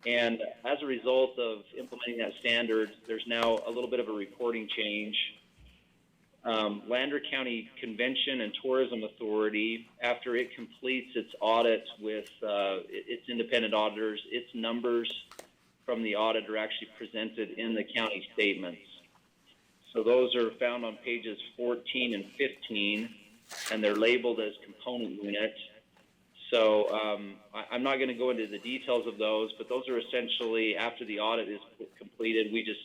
And as a result of implementing that standard, there's now a little bit of a reporting change. Lander County Convention and Tourism Authority, after it completes its audit with its independent auditors, its numbers from the audit are actually presented in the county statements. So those are found on pages 14 and 15, and they're labeled as component unit. So I'm not going to go into the details of those, but those are essentially, after the audit is completed, we just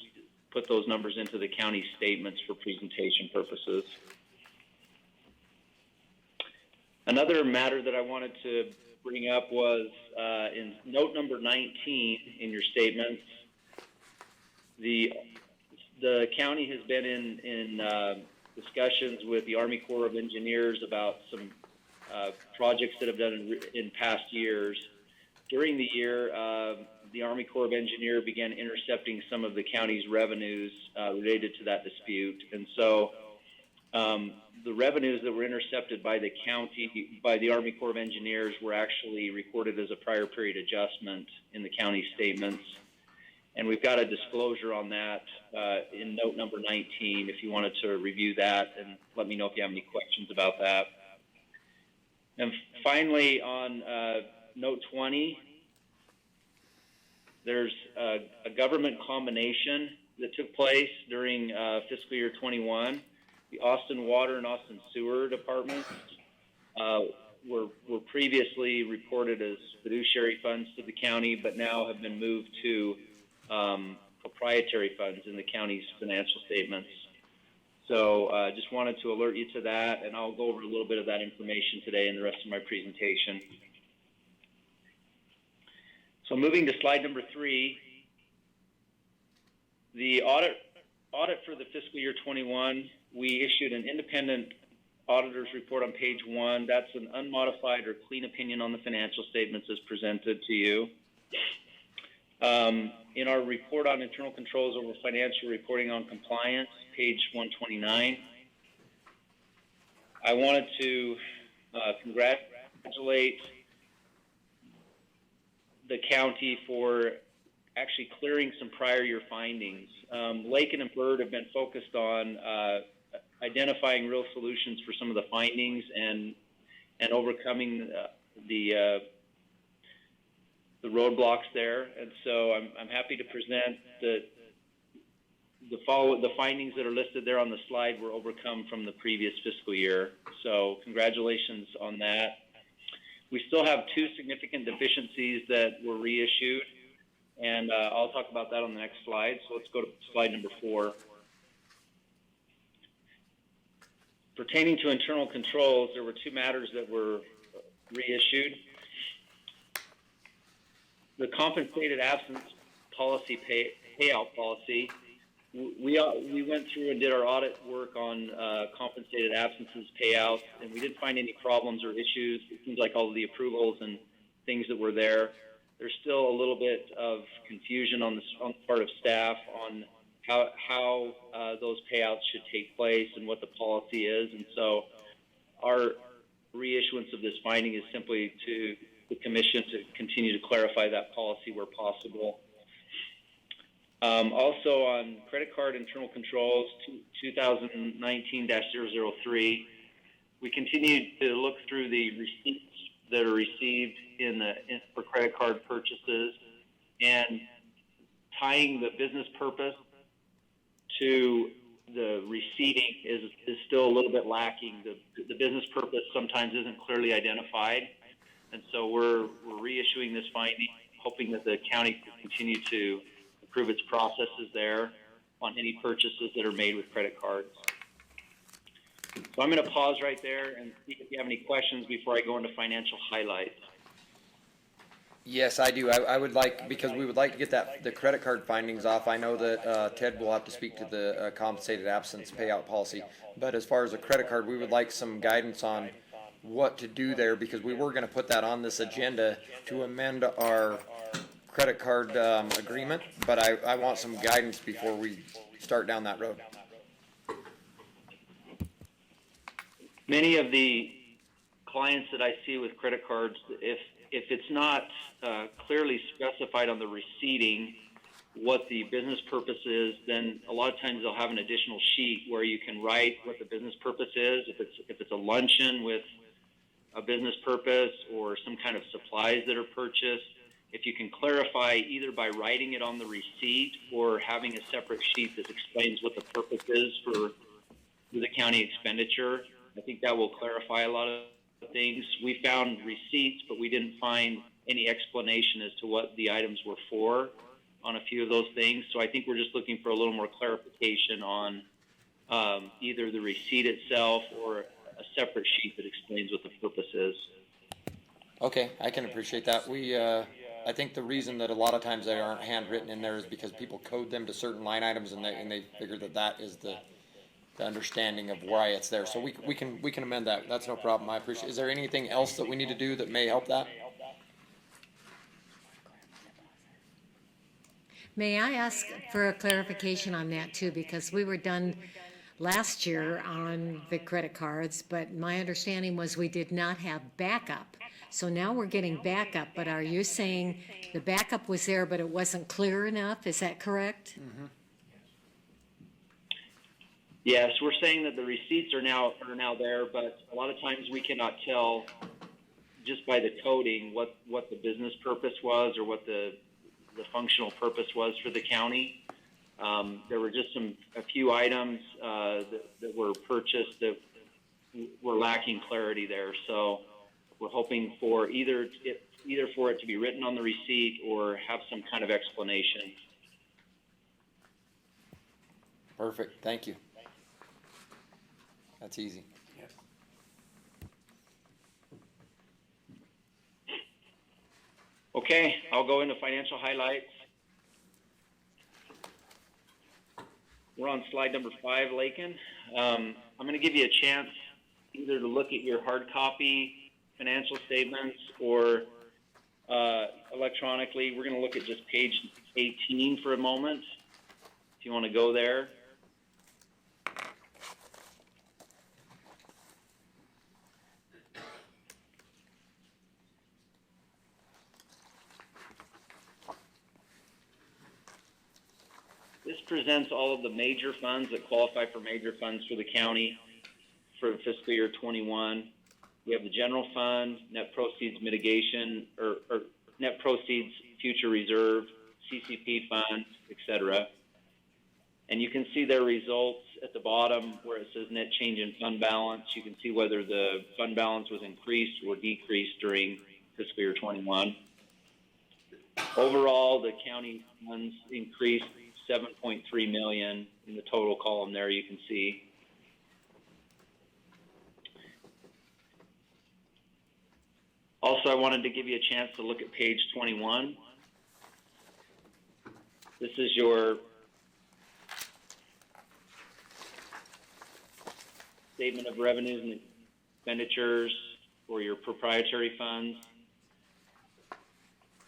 put those numbers into the county statements for presentation purposes. Another matter that I wanted to bring up was in note number 19 in your statements, the county has been in discussions with the Army Corps of Engineers about some projects that have done in past years. During the year, the Army Corps of Engineers began intercepting some of the county's revenues related to that dispute. And so the revenues that were intercepted by the county, by the Army Corps of Engineers, were actually recorded as a prior period adjustment in the county statements. And we've got a disclosure on that in note number 19 if you wanted to review that, and let me know if you have any questions about that. And finally, on note 20, there's a government combination that took place during fiscal year 21. The Austin Water and Austin Sewer Departments were previously reported as fiduciary funds to the county, but now have been moved to proprietary funds in the county's financial statements. So just wanted to alert you to that, and I'll go over a little bit of that information today in the rest of my presentation. So moving to slide number 3, the audit for the fiscal year 21, we issued an independent auditor's report on page 1. That's an unmodified or clean opinion on the financial statements as presented to you. In our report on internal controls over financial reporting on compliance, page 129, I wanted to congratulate the county for actually clearing some prior year findings. Lakin and Bird have been focused on identifying real solutions for some of the findings and overcoming the roadblocks there. And so I'm happy to present that the findings that are listed there on the slide were overcome from the previous fiscal year. So congratulations on that. We still have 2 significant deficiencies that were reissued, and I'll talk about that on the next slide. So let's go to slide number 4. Pertaining to internal controls, there were 2 matters that were reissued. The compensated absence policy payout policy. We went through and did our audit work on compensated absences payouts, and we didn't find any problems or issues. It seems like all of the approvals and things that were there. There's still a little bit of confusion on the part of staff on how those payouts should take place and what the policy is. And so our reissuance of this finding is simply to the commission to continue to clarify that policy where possible. Also on credit card internal controls 2019-003, we continued to look through the receipts that are received for credit card purchases, and tying the business purpose to the receipting is still a little bit lacking. The business purpose sometimes isn't clearly identified, and so we're reissuing this finding, hoping that the county can continue to improve its processes there on any purchases that are made with credit cards. So I'm going to pause right there and see if you have any questions before I go into financial highlights. Yes, I do. I would like, because we would like to get the credit card findings off. I know that Ted will have to speak to the compensated absence payout policy. But as far as a credit card, we would like some guidance on what to do there, because we were going to put that on this agenda to amend our credit card agreement. But I want some guidance before we start down that road. Many of the clients that I see with credit cards, if it's not clearly specified on the receipting what the business purpose is, then a lot of times they'll have an additional sheet where you can write what the business purpose is. If it's a luncheon with a business purpose or some kind of supplies that are purchased, if you can clarify either by writing it on the receipt or having a separate sheet that explains what the purpose is for the county expenditure, I think that will clarify a lot of things. We found receipts, but we didn't find any explanation as to what the items were for on a few of those things. So I think we're just looking for a little more clarification on either the receipt itself or a separate sheet that explains what the purpose is. Okay, I can appreciate that. I think the reason that a lot of times they aren't handwritten in there is because people code them to certain line items, and they figure that is the understanding of why it's there. So we can amend that. That's no problem. I appreciate. Is there anything else that we need to do that may help that? May I ask for a clarification on that too, because we were done last year on the credit cards, but my understanding was we did not have backup. So now we're getting backup, but are you saying the backup was there, but it wasn't clear enough? Is that correct? Mm-hmm. Yes, we're saying that the receipts are now there, but a lot of times we cannot tell just by the coding what the business purpose was or what the functional purpose was for the county. There were just a few items that were purchased that were lacking clarity there. So we're hoping for either for it to be written on the receipt or have some kind of explanation. Perfect. Thank you. That's easy. Yes. Okay, I'll go into financial highlights. We're on slide number 5, Lakin. I'm going to give you a chance either to look at your hard copy financial statements or electronically. We're going to look at just page 18 for a moment, if you want to go there. This presents all of the major funds that qualify for major funds for the county for fiscal year 21. We have the general fund, net proceeds mitigation, or net proceeds future reserve, CCP funds, etc. And you can see their results at the bottom where it says net change in fund balance. You can see whether the fund balance was increased or decreased during fiscal year 21. Overall, the county funds increased $7.3 million in the total column there, you can see. Also, I wanted to give you a chance to look at page 21. This is your statement of revenues and expenditures for your proprietary funds.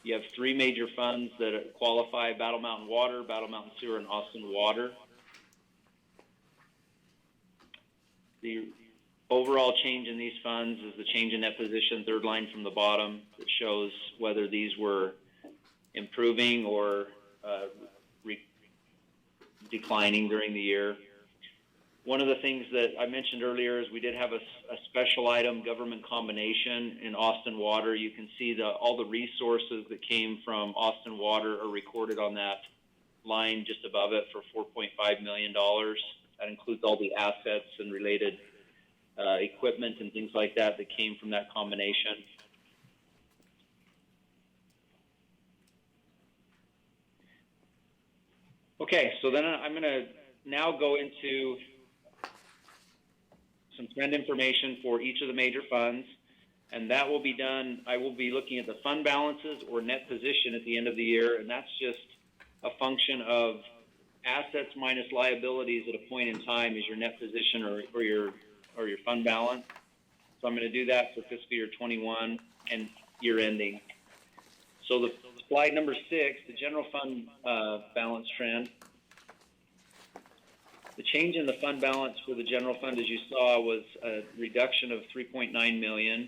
You have 3 major funds that qualify: Battle Mountain Water, Battle Mountain Sewer, and Austin Water. The overall change in these funds is the change in net position, third line from the bottom, that shows whether these were improving or declining during the year. One of the things that I mentioned earlier is we did have a special item, government combination in Austin Water. You can see all the resources that came from Austin Water are recorded on that line just above it for $4.5 million. That includes all the assets and related equipment and things like that that came from that combination. Okay, so then I'm going to now go into some trend information for each of the major funds, and that will be done. I will be looking at the fund balances or net position at the end of the year, and that's just a function of assets minus liabilities at a point in time is your net position or your fund balance. So I'm going to do that for fiscal year 21 and year ending. So the slide number 6, the general fund balance trend. The change in the fund balance for the general fund, as you saw, was a reduction of $3.9 million.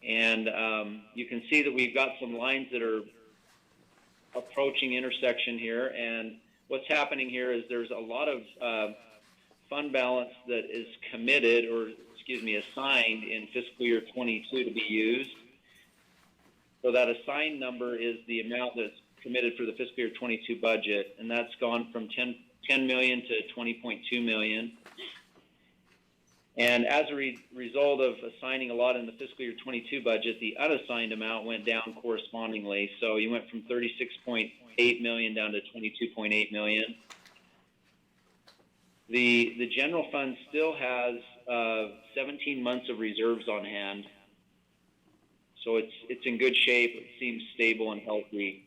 And you can see that we've got some lines that are approaching intersection here. And what's happening here is there's a lot of fund balance that is committed, or assigned in fiscal year 22 to be used. So that assigned number is the amount that's committed for the fiscal year 22 budget, and that's gone from 10 million to 20.2 million. And as a result of assigning a lot in the fiscal year 22 budget, the unassigned amount went down correspondingly. So you went from 36.8 million down to 22.8 million. The general fund still has 17 months of reserves on hand. So it's in good shape. It seems stable and healthy.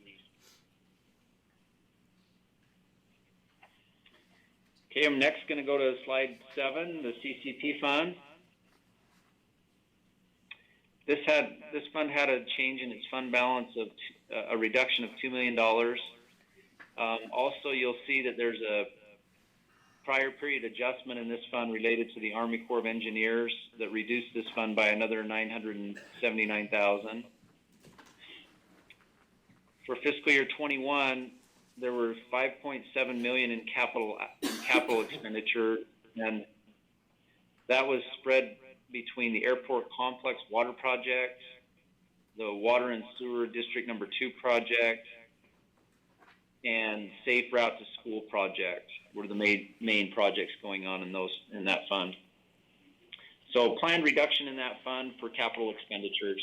Okay, I'm next going to go to slide 7, the CCP fund. This fund had a change in its fund balance of a reduction of $2 million. Also, you'll see that there's a prior period adjustment in this fund related to the Army Corps of Engineers that reduced this fund by another $979,000. For fiscal year 21, there were $5.7 million in capital expenditure, and that was spread between the airport complex water project, the water and sewer district number 2 project, and safe route to school project were the main projects going on in that fund. So planned reduction in that fund for capital expenditures.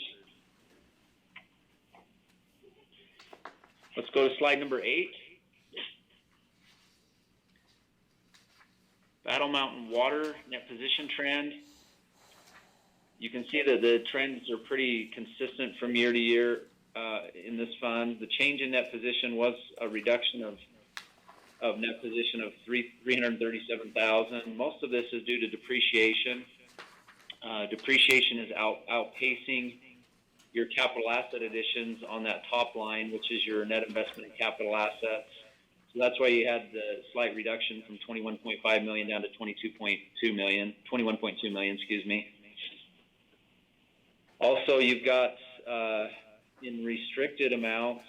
Let's go to slide number 8. Battle Mountain Water net position trend. You can see that the trends are pretty consistent from year to year in this fund. The change in net position was a reduction of net position of $337,000. Most of this is due to depreciation. Depreciation is outpacing your capital asset additions on that top line, which is your net investment in capital assets. So that's why you had the slight reduction from $21.5 million down to $21.2 million, excuse me. Also, you've got in restricted amounts,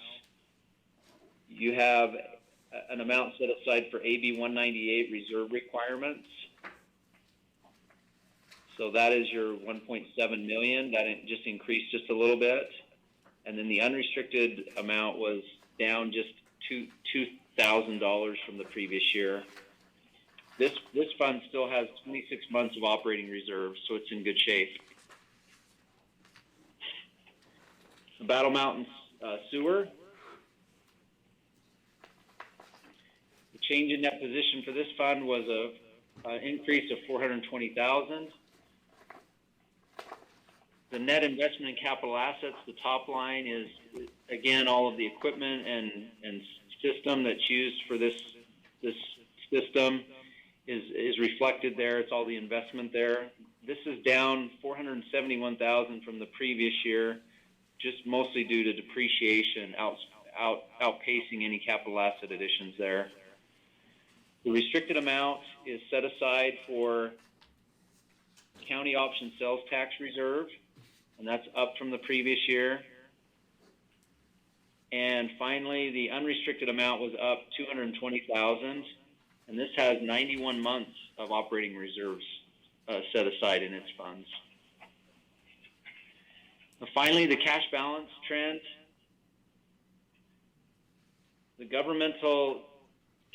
you have an amount set aside for AB 198 reserve requirements. So that is your $1.7 million. That just increased just a little bit. And then the unrestricted amount was down just $2,000 from the previous year. This fund still has 26 months of operating reserves, so it's in good shape. Battle Mountain Sewer. The change in net position for this fund was an increase of $420,000. The net investment in capital assets, the top line is, again, all of the equipment and system that's used for this system is reflected there. It's all the investment there. This is down $471,000 from the previous year, just mostly due to depreciation outpacing any capital asset additions there. The restricted amount is set aside for county option sales tax reserve, and that's up from the previous year. And finally, the unrestricted amount was up $220,000, and this has 91 months of operating reserves set aside in its funds. Finally, the cash balance trend. The governmental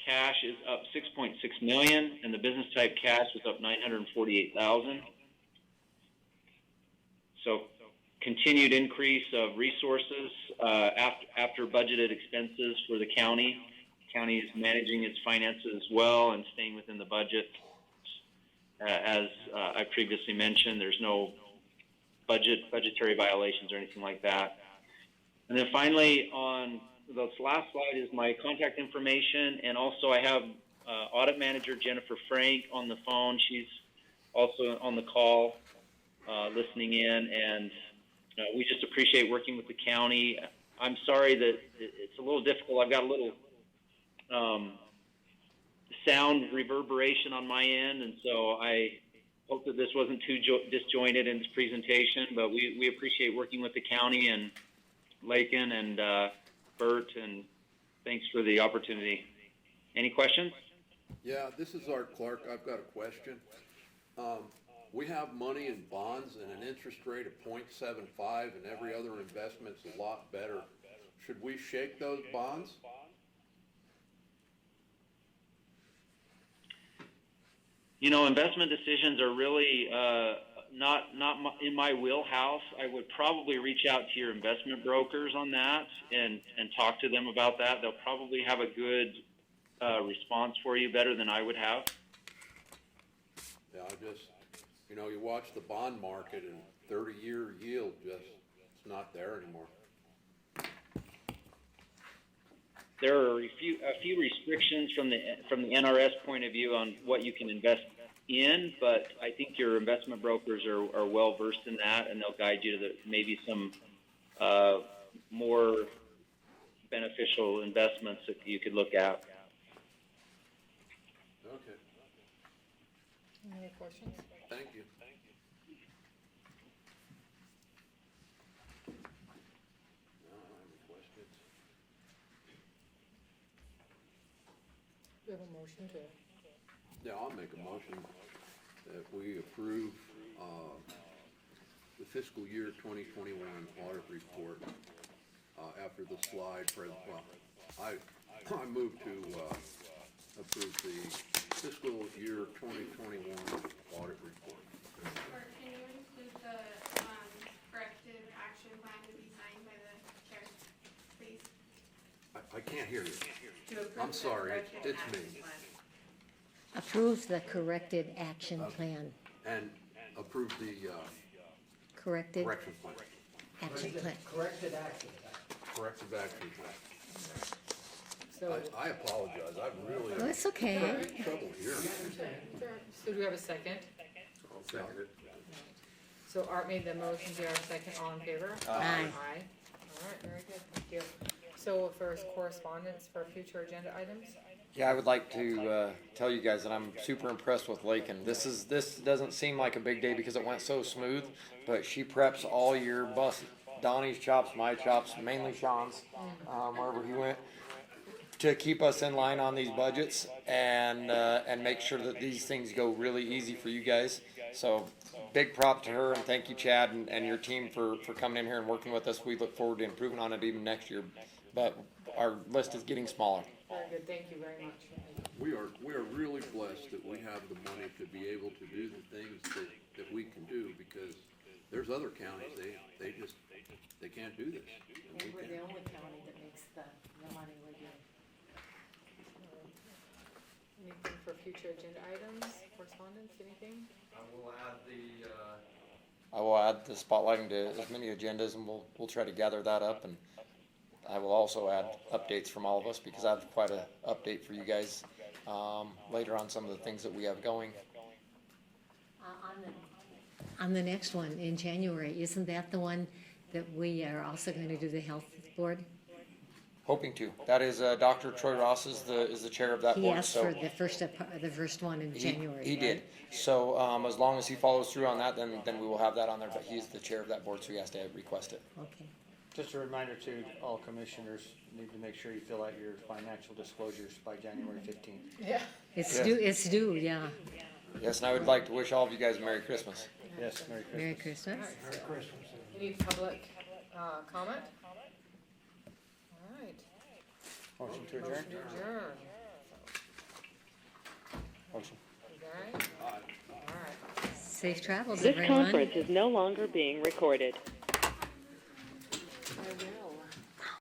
cash is up $6.6 million, and the business type cash was up $948,000. So continued increase of resources after budgeted expenses for the county. The county is managing its finances well and staying within the budget. As I previously mentioned, there's no budgetary violations or anything like that. And then finally, on the last slide is my contact information, and also I have Audit Manager Jennifer Frank on the phone. She's also on the call listening in, and we just appreciate working with the county. I'm sorry that it's a little difficult. I've got a little sound reverberation on my end, and so I hope that this wasn't too disjointed in its presentation, but we appreciate working with the county and Lakin and Bert, and thanks for the opportunity. Any questions? Yeah, this is Art Clark. I've got a question. We have money in bonds and an interest rate of 0.75, and every other investment's a lot better. Should we shake those bonds? You know, investment decisions are really not in my wheelhouse. I would probably reach out to your investment brokers on that and talk to them about that. They'll probably have a good response for you, better than I would have. Yeah, you watch the bond market and 30-year yield it's not there anymore. there are a few restrictions from the NRS point of view on what you can invest in, but I think your investment brokers are well versed in that, and they'll guide you to maybe some more beneficial investments that you could look at. Okay, Any other questions? thank you. No, I don't have any questions. We have a motion to, Yeah, I'll make a motion that we approve, the fiscal year 2021 audit report, after the slide I move to, approve the fiscal year 2021 audit report. Or can you include the corrective action plan to be signed by the chair, please? I can't hear you. To approve I'm the sorry, corrective it's action me. plan. Approve the corrected action plan. And approve the, Corrected correction plan. action plan. Corrected action. Corrective action plan. so, I apologize, I really Oh, it's okay. having trouble hearing. so do we have a second? I'll second it. So Art made the motion, JR second, all in favor? Aye. Aye. All right, very good, thank you. So for correspondence for future agenda items? Yeah, I would like to tell you guys that I'm super impressed with Lakin. This doesn't seem like a big day because it went so smooth, but she preps all year, busts Donnie's chops, my chops, mainly Sean's, wherever he went, to keep us in line on these budgets and make sure that these things go really easy for you guys. So big prop to her, and thank you, Chad, and your team for coming in here and working with us. We look forward to improving on it even next year, but our list is getting smaller. Very good, thank you very much. We are really blessed that we have the money to be able to do the things that we can do, because there's other counties, they can't do this. And we We're can. the only county that makes the money we do. Anything for future agenda items, correspondence, anything? I will add the spotlighting to as many agendas, and we'll try to gather that up, and I will also add updates from all of us, because I have quite a update for you guys later on some of the things that we have going. On the next one in January, isn't that the one that we are also going to do the health board? Hoping to. That is Dr. Troy Ross is the chair of that He board. asked So for the first one in January. he did. So as long as he follows through on that, then we will have that on there. But he's the chair of that board, so he has to request it. Okay. Just a reminder to all commissioners, need to make sure you fill out your financial disclosures by January 15th. Yeah. It's Yeah. due, yeah. Yes, and I would like to wish all of you guys a Merry Christmas. Yes, Merry Christmas. Merry Christmas. Merry Christmas. Any public, comment? All right. Motion to adjourn? Motion to adjourn. Motion. Okay. All right. Safe travels, This everyone. conference is no longer being recorded. I will.